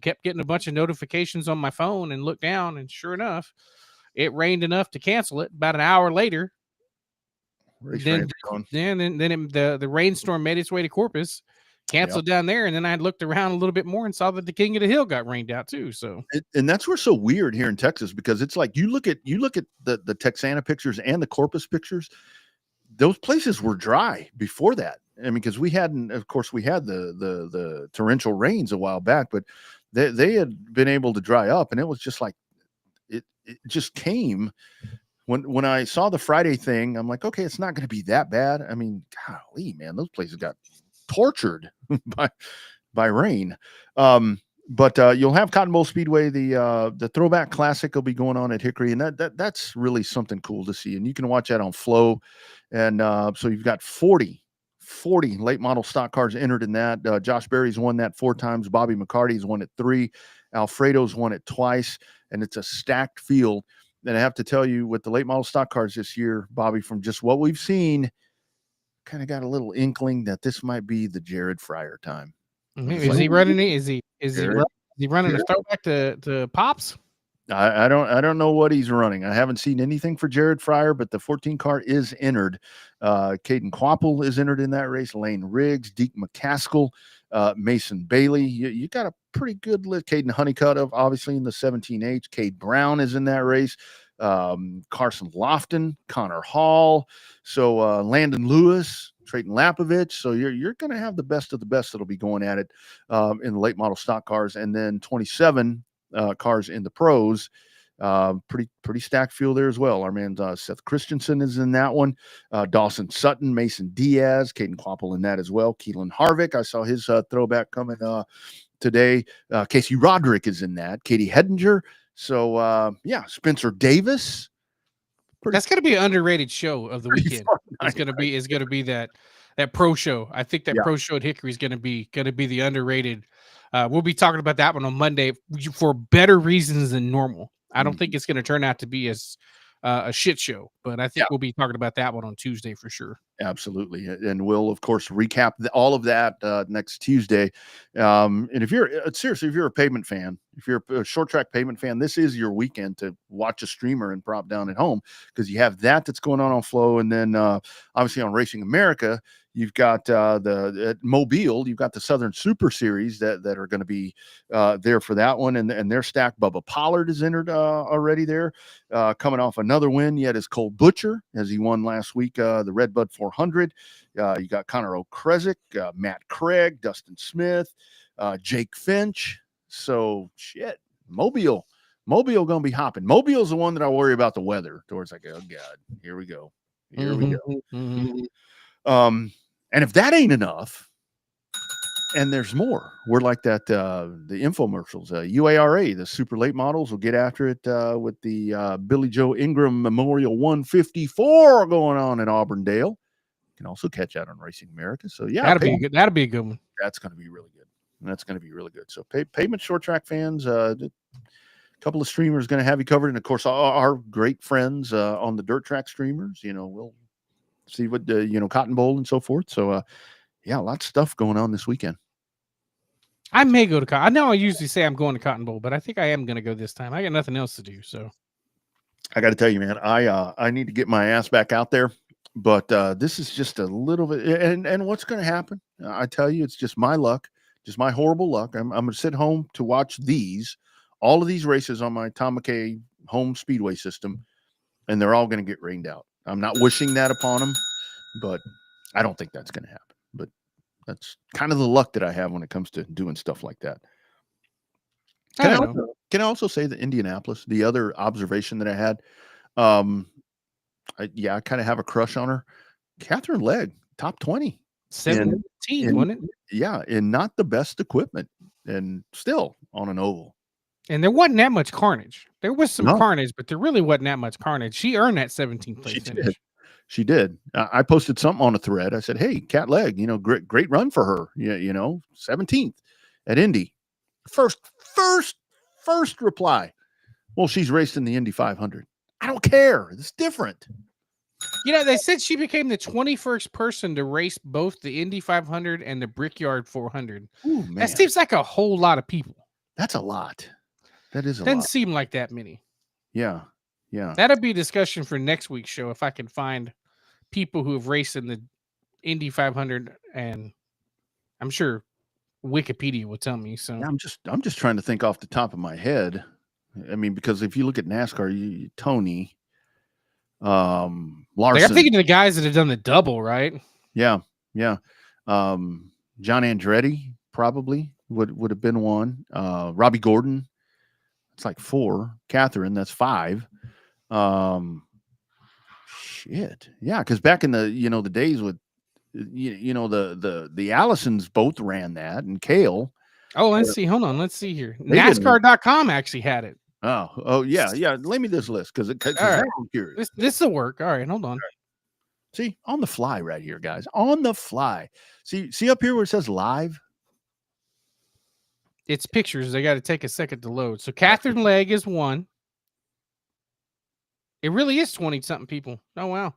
kept getting a bunch of notifications on my phone, and looked down, and sure enough, it rained enough to cancel it. About an hour later, the rainstorm made its way to Corpus, canceled down there, and then I looked around a little bit more and saw that the King of the Hill got rained out too. So, and that's what's so weird here in Texas, because it's like you look at the Texana pictures and the Corpus pictures. Those places were dry before that. I mean, because we had the torrential rains a while back, but they had been able to dry up, and it was just like it just came. When I saw the Friday thing, I'm like, okay, it's not going to be that bad. I mean, golly, man, those places got tortured by rain. But you'll have Cotton Bowl Speedway, the Throwback Classic will be going on at Hickory, and that's really something cool to see. And you can watch that on Flow. And so you've got 40 late model stock cars entered in that. Josh Berry's won that 4 times. Bobby McCarty's won it 3. Alfredo's won it twice, and it's a stacked field. And I have to tell you, with the late model stock cars this year, Bobby, from just what we've seen, kind of got a little inkling that this might be the Jared Fryer time. Is he running? Is he running a throwback to Pops? I don't know what he's running. I haven't seen anything for Jared Fryer, but the 14 car is entered. Caden Quapple is entered in that race. Lane Riggs, Deke McCaskill, Mason Bailey. You got a pretty good list. Caden Honeycutt, obviously, in the 17H. Cade Brown is in that race. Carson Lofton, Connor Hall. So Landon Lewis, Trayton Lapovich. So you're going to have the best of the best that'll be going at it in the late model stock cars. And then 27 cars in the pros. Pretty stacked field there as well. Our man Seth Christensen is in that one. Dawson Sutton, Mason Diaz, Caden Quapple in that as well. Keelan Harvick, I saw his throwback coming today. Casey Roderick is in that. Katie Hedinger. So Spencer Davis. That's going to be an underrated show of the weekend. It's going to be that pro show. I think that pro show at Hickory is going to be the underrated. We'll be talking about that one on Monday for better reasons than normal. I don't think it's going to turn out to be as a shit show, but I think we'll be talking about that one on Tuesday for sure. Absolutely. And we'll, of course, recap all of that next Tuesday. And if you're a pavement fan, if you're a short track pavement fan, this is your weekend to watch a streamer and prop down at home, because you have that's going on Flow. And then obviously on Racing America, you've got at Mobile, you've got the Southern Super Series that are going to be there for that one. And they're stacked. Bubba Pollard is entered already there. Coming off another win yet is Cole Butcher, as he won last week, the Redbud 400. You got Connor O'Kresick, Matt Craig, Dustin Smith, Jake Finch. So shit, Mobile gonna be hopping. Mobile's the one that I worry about the weather. Towards like, oh God, here we go. And if that ain't enough, and there's more, we're like that. The infomercials, UARA, the super late models will get after it with the Billy Joe Ingram Memorial 154 going on in Auburndale. You can also catch that on Racing America. So yeah, that'll be a good one. That's going to be really good. So Pavement Short Track fans, a couple of streamers going to have you covered, and of course our great friends on the dirt track streamers. We'll see what Cotton Bowl and so forth. So yeah, lots of stuff going on this weekend. I may go to I know I usually say I'm going to Cotton Bowl, but I think I am going to go this time. I got nothing else to do, so I got to tell you, man, I need to get my ass back out there. But this is just a little bit, and what's going to happen? I tell you, it's just my luck, just my horrible luck. I'm going to sit home to watch all of these races on my Tom McKay home speedway system, and they're all going to get rained out. I'm not wishing that upon them, but I don't think that's going to happen. But that's kind of the luck that I have when it comes to doing stuff like that. Can I also say that Indianapolis, the other observation that I had, I kind of have a crush on her. Catherine Legg, top 20. 17, wasn't it? Yeah, and not the best equipment, and still on an oval. And there wasn't that much carnage. There was some carnage, but there really wasn't that much carnage. She earned that 17th place finish. She did. I posted something on a thread. I said, "Hey, Cat Legg, great run for her. 17th at Indy." First reply. Well, she's raced in the Indy 500. I don't care. It's different. They said she became the 21st person to race both the Indy 500 and the Brickyard 400. Ooh, man. That seems like a whole lot of people. That's a lot. That is a lot. Doesn't seem like that many. Yeah. That'll be a discussion for next week's show if I can find people who have raced in the Indy 500, and I'm sure Wikipedia will tell me. So yeah, I'm just trying to think off the top of my head. I mean, because if you look at NASCAR, Tony, Larson. Like I'm thinking of the guys that have done the double, right? Yeah. John Andretti probably would have been one. Robbie Gordon, it's like 4. Catherine, that's 5. Shit. Yeah, because back in the the days with the Allisons both ran that, and Cale. Oh, let's see. Hold on. Let's see here. NASCAR.com actually had it. Oh yeah. Lay me this list because I'm curious. This will work. All right, hold on. See, on the fly right here, guys. On the fly. See up here where it says live? It's pictures. They got to take a second to load. So Catherine Legg is 1. It really is 20-something people. Oh, wow.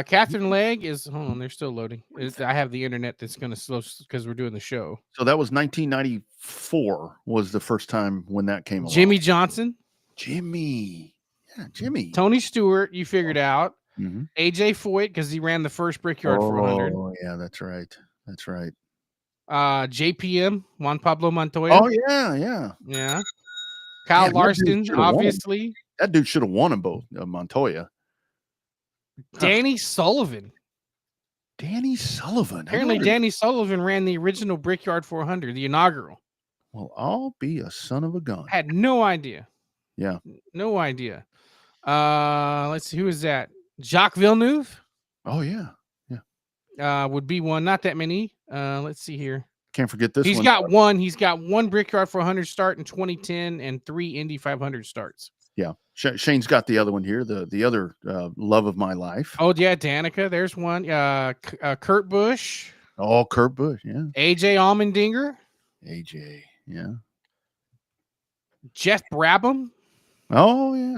Catherine Legg is, hold on, they're still loading. I have the internet that's going to slow because we're doing the show. So that was 1994 was the first time when that came along. Jimmy Johnson. Jimmy. Yeah, Jimmy. Tony Stewart, you figured out. Mm-hmm. AJ Foyt, because he ran the first Brickyard 400. Oh, yeah, that's right. JPM, Juan Pablo Montoya. Oh, yeah. Yeah. Kyle Larson, obviously. That dude should have won them both, Montoya. Danny Sullivan. Apparently, Danny Sullivan ran the original Brickyard 400, the inaugural. Well, I'll be a son of a gun. Had no idea. Yeah. No idea. Let's see. Who is that? Jacques Villeneuve. Oh, yeah. Would be one. Not that many. Let's see here. Can't forget this He's got one Brickyard 400 start in 2010 and 3 Indy 500 starts. Yeah. Shane's got the other one here, the other love of my life. Oh, yeah, Danica. There's one. Kurt Busch. Oh, Kurt Busch, yeah. AJ Allmendinger. AJ, yeah. Jeff Brabham. Oh, yeah.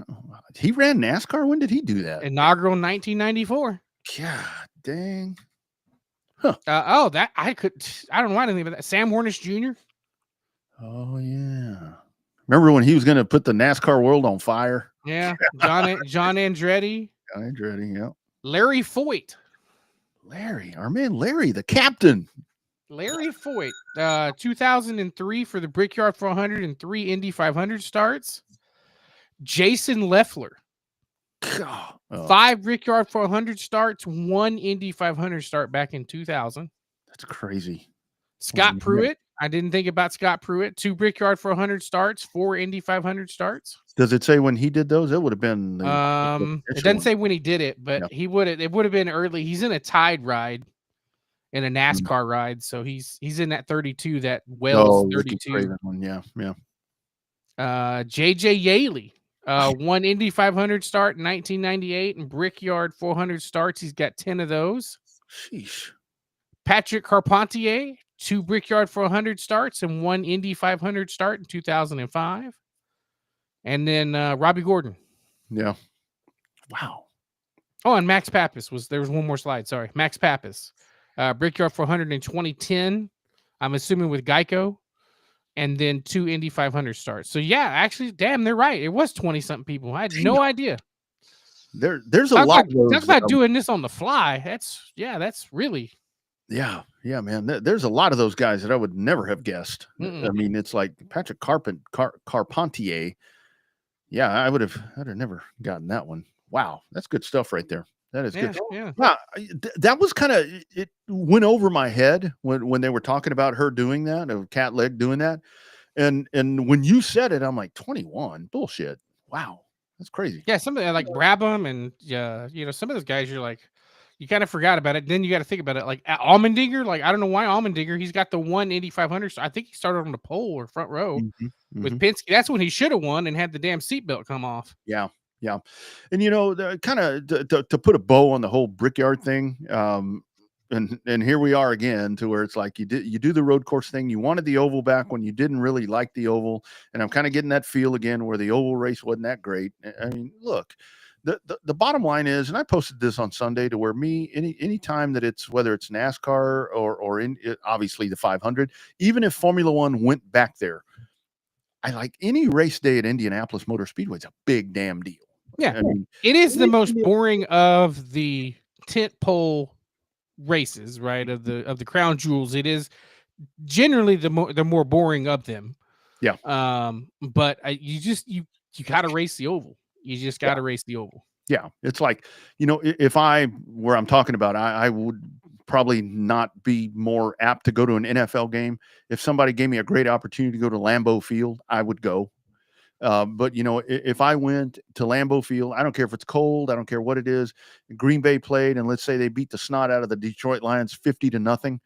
He ran NASCAR? When did he do that? Inaugural 1994. God dang. Huh. I don't know why I didn't think of that. Sam Hornish Jr. Oh, yeah. Remember when he was going to put the NASCAR world on fire? Yeah. John Andretti. John Andretti, yeah. Larry Foyt. Our man Larry, the captain. Larry Foyt. 2003 for the Brickyard 400 and 3 Indy 500 starts. Jason Leffler. 5 Brickyard 400 starts, 1 Indy 500 start back in 2000. That's crazy. Scott Pruitt. I didn't think about Scott Pruitt. 2 Brickyard 400 starts, 4 Indy 500 starts. Does it say when he did those? It would have been It doesn't say when he did it, but it would have been early. He's in a Tide ride, in a NASCAR ride, so he's in that 32, that Wells 32 one. Yeah. JJ Yaley, 1 Indy 500 start in 1998 and Brickyard 400 starts. He's got 10 of those. Sheesh. Patrick Carpentier, 2 Brickyard 400 starts and 1 Indy 500 start in 2005. And then Robbie Gordon. Yeah. Wow. Oh, and Max Pappas there was one more slide. Sorry. Max Pappas. Brickyard 400 in 2010. I'm assuming with Geico. And then 2 Indy 500 starts. So yeah, actually, damn, they're right. It was 20-something people. I had no idea. There's a lot. Talk about doing this on the fly. That's really. Yeah, man. There's a lot of those guys that I would never have guessed. I mean, it's like Patrick Carpentier. Yeah, I'd have never gotten that one. Wow, that's good stuff right there. That is good. Yeah. Wow, that was kind of, it went over my head when they were talking about her doing that, of Cat Leg doing that, and when you said it, I'm like 21. Bullshit. Wow, that's crazy. Yeah, something like Brabham and some of those guys, you're like, you kind of forgot about it. Then you got to think about it. Like Allmendinger, like I don't know why Allmendinger. He's got the 1 Indy 500. I think he started on the pole or front row with Penske. That's when he should have won and had the damn seatbelt come off. Yeah. And kind of to put a bow on the whole Brickyard thing. And here we are again to where it's like you do the road course thing. You wanted the oval back when you didn't really like the oval, and I'm kind of getting that feel again where the oval race wasn't that great. I mean, look. The bottom line is, and I posted this on Sunday, to where any time that it's, whether it's NASCAR or obviously the 500, even if Formula One went back there, I like any race day at Indianapolis Motor Speedway. It's a big damn deal. Yeah, I mean, it is the most boring of the tent pole races, right? Of the crown jewels, it is generally the more boring of them. Yeah. But you got to race the oval. You just got to race the oval. Yeah. It's like, if where I'm talking about, I would probably not be more apt to go to an NFL game. If somebody gave me a great opportunity to go to Lambeau Field, I would go. But if I went to Lambeau Field, I don't care if it's cold. I don't care what it is. Green Bay played, and let's say they beat the snot out of the Detroit Lions 50-0.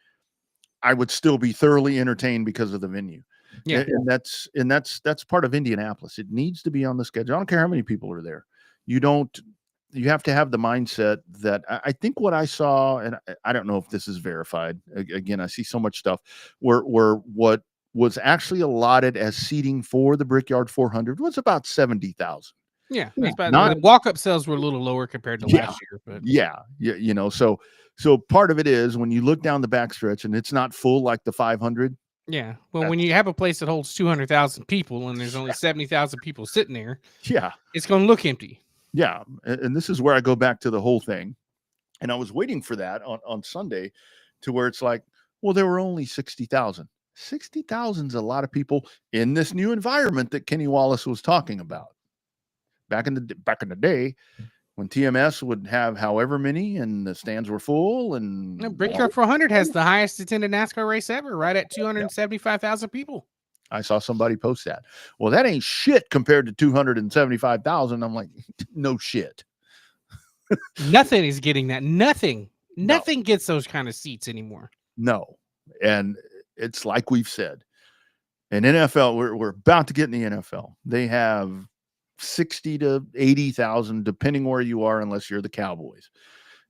I would still be thoroughly entertained because of the venue. Yeah. And that's part of Indianapolis. It needs to be on the schedule. I don't care how many people are there. You have to have the mindset that I think what I saw, and I don't know if this is verified. Again, I see so much stuff where what was actually allotted as seating for the Brickyard 400 was about 70,000. Yeah. The walk-up sales were a little lower compared to last year. But yeah. So part of it is when you look down the backstretch and it's not full like the 500. Yeah. Well, when you have a place that holds 200,000 people and there's only 70,000 people sitting there, it's going to look empty. Yeah. And this is where I go back to the whole thing. And I was waiting for that on Sunday, to where it's like, well, there were only 60,000. 60,000 is a lot of people in this new environment that Kenny Wallace was talking about. Back in the day, when TMS would have however many and the stands were full, and Brickyard 400 has the highest attended NASCAR race ever, right at 275,000 people. I saw somebody post that. Well, that ain't shit compared to 275,000. I'm like, no shit. Nothing is getting that. Nothing gets those kind of seats anymore. No. And it's like we've said, in NFL, we're about to get in the NFL. They have 60 to 80,000, depending where you are, unless you're the Cowboys.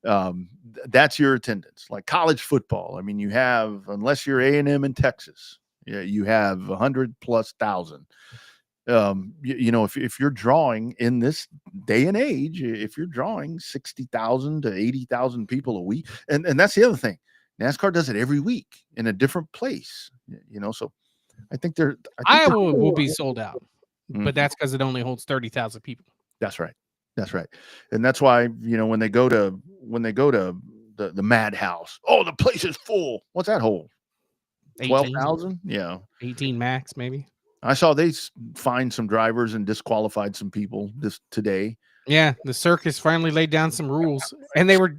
That's your attendance. Like college football, I mean, you have, unless you're A&M in Texas, you have 100,000+. If you're drawing in this day and age, if you're drawing 60,000 to 80,000 people a week, and that's the other thing, NASCAR does it every week in a different place. So I think Iowa will be sold out. But that's because it only holds 30,000 people. That's right. And that's why, when they go to the Madhouse, oh, the place is full. What's that hold? 12,000? Yeah. 18 max, maybe. I saw they fined some drivers and disqualified some people today. Yeah, the circus finally laid down some rules, and they were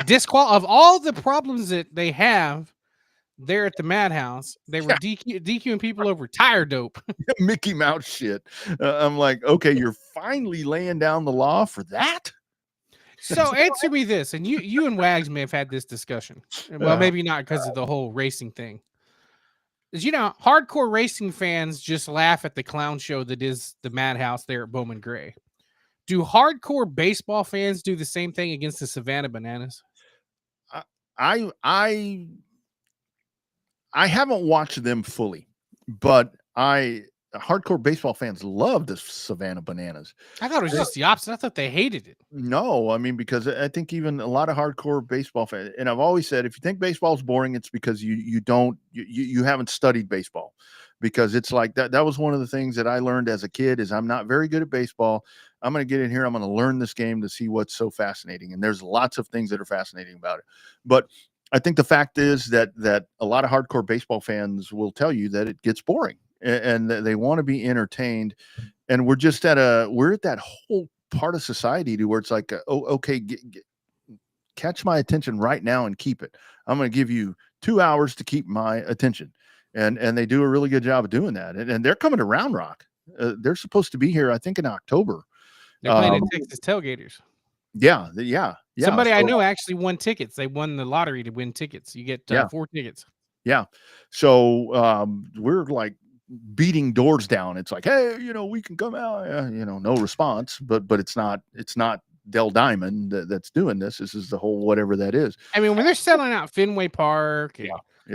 disqualified. Of all the problems that they have, there at the Madhouse. They were DQing people over tire dope. Mickey Mouse shit. I'm like, okay, you're finally laying down the law for that. So answer me this, and you and Wags may have had this discussion. Well, maybe not because of the whole racing thing. Is hardcore racing fans just laugh at the clown show that is the Madhouse there at Bowman Gray. Do hardcore baseball fans do the same thing against the Savannah Bananas? I haven't watched them fully, but hardcore baseball fans love the Savannah Bananas. I thought it was just the opposite. I thought they hated it. No, I mean, because I think even a lot of hardcore baseball fans, and I've always said, if you think baseball is boring, it's because you haven't studied baseball. Because it's like that was one of the things that I learned as a kid is I'm not very good at baseball. I'm going to get in here. I'm going to learn this game to see what's so fascinating. And there's lots of things that are fascinating about it. But I think the fact is that a lot of hardcore baseball fans will tell you that it gets boring and they want to be entertained. And we're just at that whole part of society where it's like, okay, catch my attention right now and keep it. I'm going to give you 2 hours to keep my attention. And they do a really good job of doing that. And they're coming to Round Rock. They're supposed to be here, I think, in October. They're playing at Texas Tailgaters. Yeah. Somebody I know actually won tickets. They won the lottery to win tickets. You get 4 tickets. Yeah. So we're like beating doors down. It's like, hey, we can come out. No response. But it's not Del Diamond that's doing this. This is the whole whatever that is. I mean, when they're selling out Fenway Park and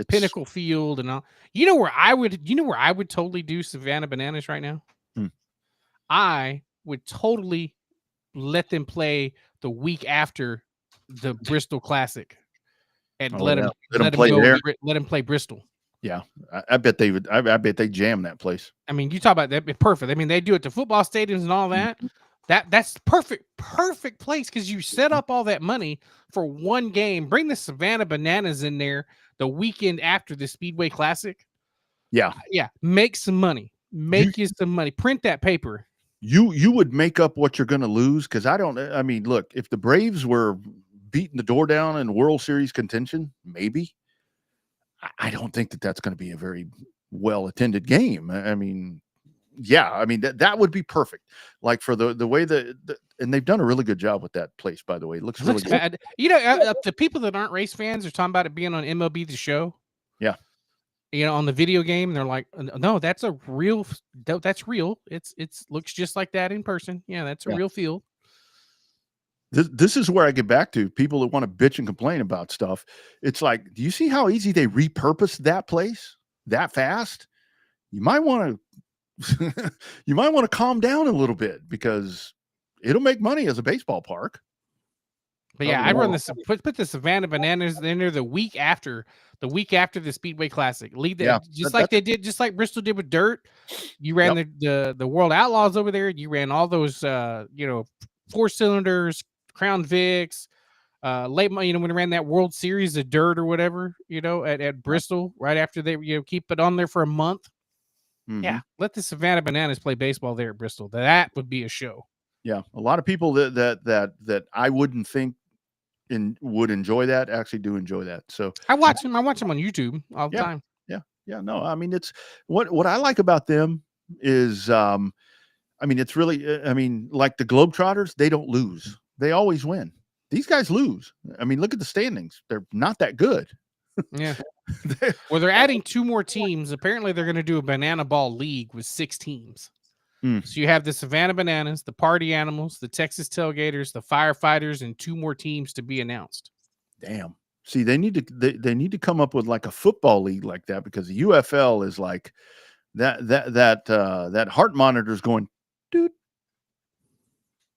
Pinnacle Field and all, where I would totally do Savannah Bananas right now? I would totally let them play the week after the Bristol Classic and let them play Bristol. Yeah, I bet they would. I bet they jam that place. I mean, you talk about that perfect. I mean, they do it to football stadiums and all that. That's perfect place because you set up all that money for one game. Bring the Savannah Bananas in there the weekend after the Speedway Classic. Yeah. Make some money. Make you some money. Print that paper. You would make up what you're going to lose because I mean, look, if the Braves were beating the door down in World Series contention, maybe. I don't think that's going to be a very well attended game. I mean, that would be perfect. Like for the way and they've done a really good job with that place, by the way. It looks really good. Bad. The people that aren't race fans are talking about it being on MLB The Show. Yeah. On the video game, they're like, no, that's real. It looks just like that in person. Yeah, that's a real field. This is where I get back to people that want to bitch and complain about stuff. It's like, do you see how easy they repurposed that place that fast? You might want to calm down a little bit because it'll make money as a baseball park. But yeah, I'd run this. Put the Savannah Bananas in there the week after the Speedway Classic. Leave that just like Bristol did with Dirt. You ran the World Outlaws over there. You ran all those 4-cylinders, Crown Vics, late when they ran that World Series of Dirt or whatever, at Bristol right after they keep it on there for a month. Mm-hmm. Yeah, let the Savannah Bananas play baseball there at Bristol. That would be a show. Yeah, a lot of people that I wouldn't think would enjoy that actually do enjoy that. So I watch them on YouTube all the time. Yeah. No, I mean, it's what I like about them is, I mean, it's really, I mean, like the Globetrotters, they don't lose. They always win. These guys lose. I mean, look at the standings. They're not that good. Yeah. Well, they're adding 2 more teams. Apparently, they're going to do a banana ball league with 6 teams. So you have the Savannah Bananas, the Party Animals, the Texas Tailgaters, the Firefighters, and 2 more teams to be announced. Damn. See, they need to come up with like a football league like that because the UFL is like that heart monitor is going. Doot,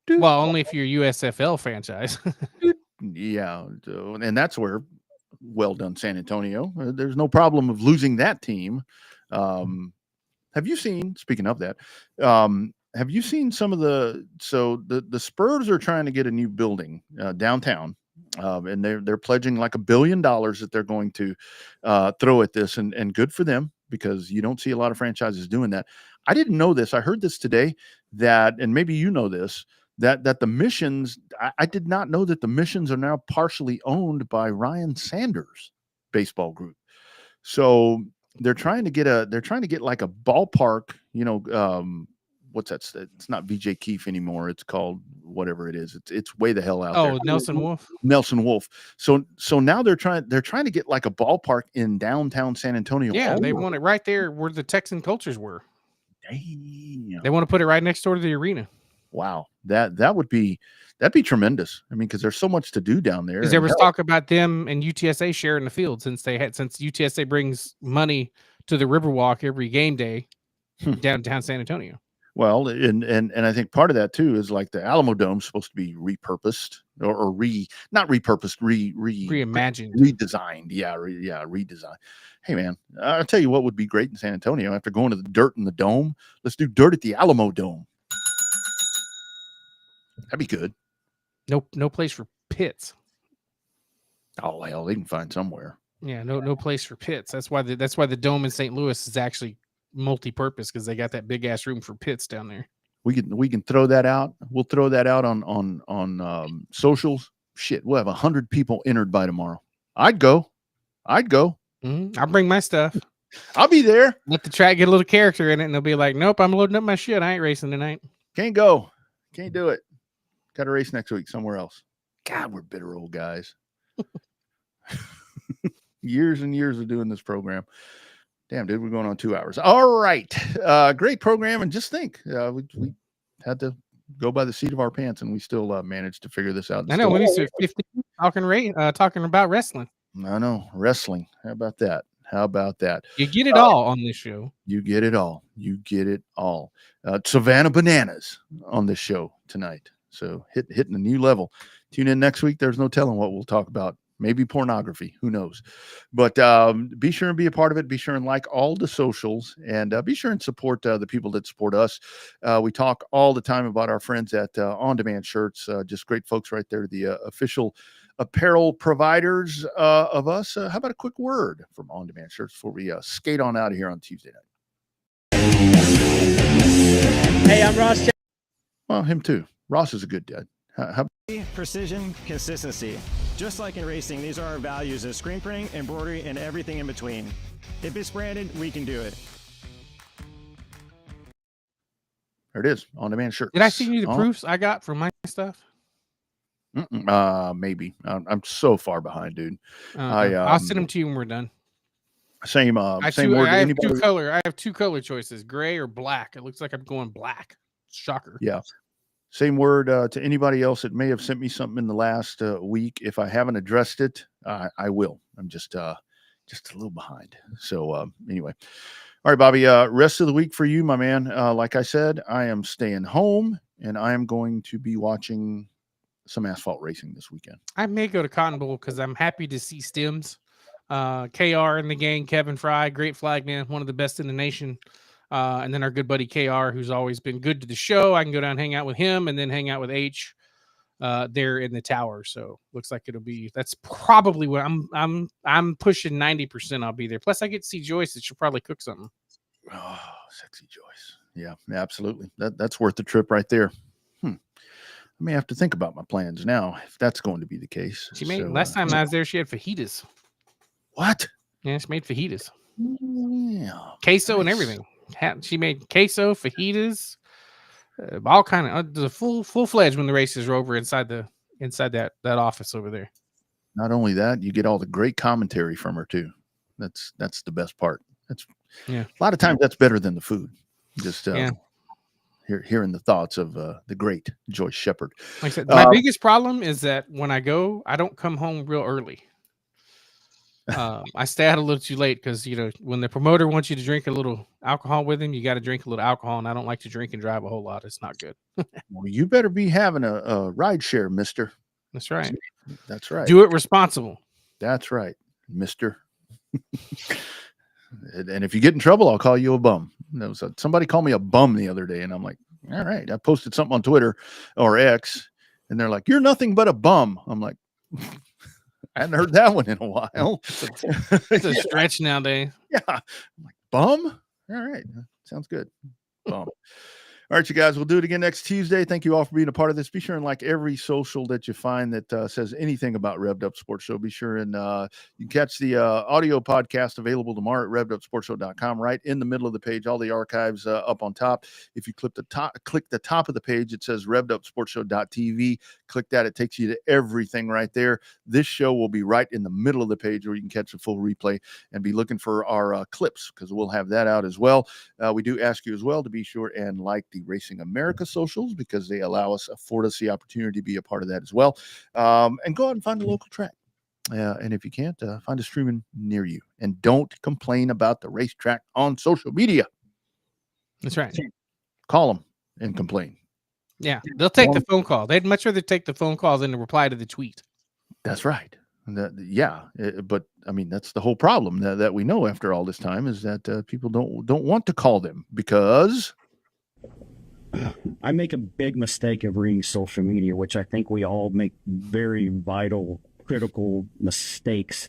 doot. Well, only if you're a USFL franchise. Yeah, and that's where. Well done, San Antonio. There's no problem of losing that team. Have you seen, speaking of that, have you seen some of the Spurs are trying to get a new building downtown, and they're pledging like $1 billion that they're going to throw at this, and good for them because you don't see a lot of franchises doing that. I didn't know this. I heard this today and maybe you know this, that the Missions, I did not know that the Missions are now partially owned by Ryan Sanders' baseball group. So they're trying to get like a ballpark, what's that? It's not VJ Keefe anymore. It's called whatever it is. It's way the hell out there. Oh, Nelson Wolf. Nelson Wolf. So now they're trying to get like a ballpark in downtown San Antonio. Yeah, they want it right there where the Texan cultures were. Damn. They want to put it right next door to the arena. Wow, that'd be tremendous. I mean, because there's so much to do down there. Because there was talk about them and UTSA sharing the field since UTSA brings money to the Riverwalk every game day downtown San Antonio. Well, and I think part of that too is like the Alamo Dome's supposed to be repurposed or not repurposed, reimagined, redesigned. Yeah, redesigned. Hey man, I'll tell you what would be great in San Antonio after going to the dirt in the dome. Let's do dirt at the Alamo Dome. That'd be good. No place for pits. Oh hell, they can find somewhere. Yeah, no place for pits. That's why the dome in St. Louis is actually multi-purpose, because they got that big ass room for pits down there. We can throw that out. We'll throw that out on socials. Shit, we'll have 100 people entered by tomorrow. I'd go. Mm-hmm. I'll bring my stuff. I'll be there. Let the track get a little character in it, and they'll be like, "Nope, I'm loading up my shit. I ain't racing tonight. Can't go. Can't do it. Got to race next week somewhere else." God, we're bitter old guys. Years and years of doing this program. Damn, dude, we're going on 2 hours. All right. Great program. And just think, we had to go by the seat of our pants, and we still managed to figure this out. I know. We used 15 talking about wrestling. I know. Wrestling. How about that? You get it all on this show. You get it all. Savannah Bananas on this show tonight. So hitting a new level. Tune in next week. There's no telling what we'll talk about. Maybe pornography, who knows? But be sure and be a part of it. Be sure and like all the socials, and be sure and support the people that support us. We talk all the time about our friends at On Demand Shirts, just great folks right there, the official apparel providers of us. How about a quick word from On Demand Shirts before we skate on out of here on Tuesday night? Hey, I'm Ross. Well, him too. Ross is a good dad. How Precision, consistency. Just like in racing, these are our values in screen printing, embroidery, and everything in between. If it's branded, we can do it. There it is, On Demand Shirts. Did I send you the proofs I got from my stuff? Maybe. I'm so far behind, dude. I'll send them to you when we're done. Same word. I have two color choices, gray or black. It looks like I'm going black. Shocker. Yeah. Same word to anybody else that may have sent me something in the last week. If I haven't addressed it, I will. I'm just a little behind. So anyway. All right, Bobby, rest of the week for you, my man. Like I said, I am staying home, and I am going to be watching some asphalt racing this weekend. I may go to Cotton Bowl because I'm happy to see Stims, KR in the gang, Kevin Fry, great flag man, one of the best in the nation. And then our good buddy KR, who's always been good to the show. I can go down and hang out with him, and then hang out with H there in the tower. So looks like that's probably what I'm pushing 90%. I'll be there. Plus I get to see Joyce, that she'll probably cook something. Oh, sexy Joyce. Yeah, absolutely. That's worth the trip right there. I may have to think about my plans now if that's going to be the case. Last time I was there, she had fajitas. What? Yeah, she made fajitas. Yeah. Queso and everything. She made queso, fajitas, all kind of the full-fledged when the races are over inside that office over there. Not only that, you get all the great commentary from her too. That's the best part. A lot of times that's better than the food. Just hearing the thoughts of the great Joyce Shepard. Like I said, my biggest problem is that when I go, I don't come home real early. I stay out a little too late because, when the promoter wants you to drink a little alcohol with him, you got to drink a little alcohol, and I don't like to drink and drive a whole lot. It's not good. Well, you better be having a ride share, mister. That's right. That's right. Do it responsible. That's right, mister. And if you get in trouble, I'll call you a bum. Somebody called me a bum the other day, and I'm like, all right. I posted something on Twitter or X, and they're like, you're nothing but a bum. I'm like, I hadn't heard that one in a while. It's a stretch nowadays. Yeah. I'm like, bum? All right. Sounds good. Bum. All right, you guys, we'll do it again next Tuesday. Thank you all for being a part of this. Be sure and like every social that you find that says anything about Revved Up Sports Show. Be sure and you can catch the audio podcast available tomorrow at revvedupsportsshow.com. Right in the middle of the page, all the archives up on top. If you click the top of the page, it says revvedupsportsshow.tv. Click that. It takes you to everything right there. This show will be right in the middle of the page where you can catch a full replay and be looking for our clips because we'll have that out as well. We do ask you as well to be sure and like the Racing America socials because they afford us the opportunity to be a part of that as well. And go out and find a local track. And if you can't, find a streaming near you. And don't complain about the racetrack on social media. That's right. Call them and complain. Yeah, they'll take the phone call. They'd much rather take the phone call than to reply to the tweet. That's right. But I mean, that's the whole problem that we know after all this time is that people don't want to call them because I make a big mistake of reading social media, which I think we all make very vital, critical mistakes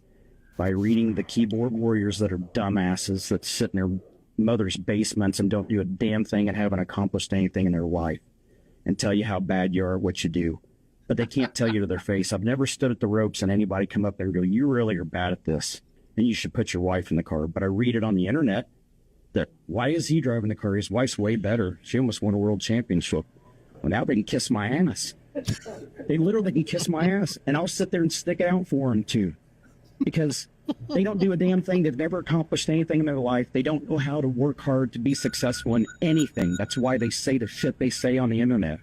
by reading the keyboard warriors that are dumbasses that sit in their mother's basements and don't do a damn thing and haven't accomplished anything in their life and tell you how bad you are, what you do. But they can't tell you to their face. I've never stood at the ropes and anybody come up there and go, you really are bad at this, and you should put your wife in the car. But I read it on the internet that why is he driving the car? His wife's way better. She almost won a world championship. Well, now they can kiss my ass. They literally can kiss my ass, and I'll sit there and stick it out for them too, because they don't do a damn thing. They've never accomplished anything in their life. They don't know how to work hard to be successful in anything. That's why they say the shit they say on the internet.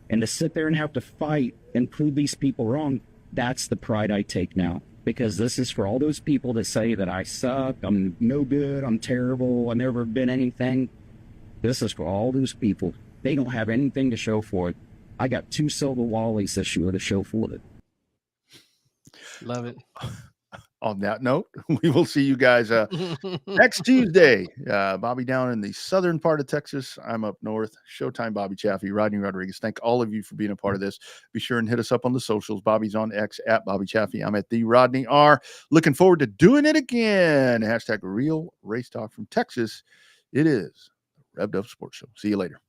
And to sit there and have to fight and prove these people wrong, that's the pride I take now. Because this is for all those people that say that I suck, I'm no good, I'm terrible, I've never been anything. This is for all those people. They don't have anything to show for it. I got 2 silver wallies this year to show for it. Love it. On that note, we will see you guys next Tuesday. Bobby down in the southern part of Texas. I'm up north. Showtime, Bobby Chaffee, Rodney Rodriguez. Thank all of you for being a part of this. Be sure and hit us up on the socials. Bobby's on X at Bobby Chaffee. I'm at the Rodney R. Looking forward to doing it again. Hashtag Real Race Talk from Texas. It is Revved Up Sports Show. See you later.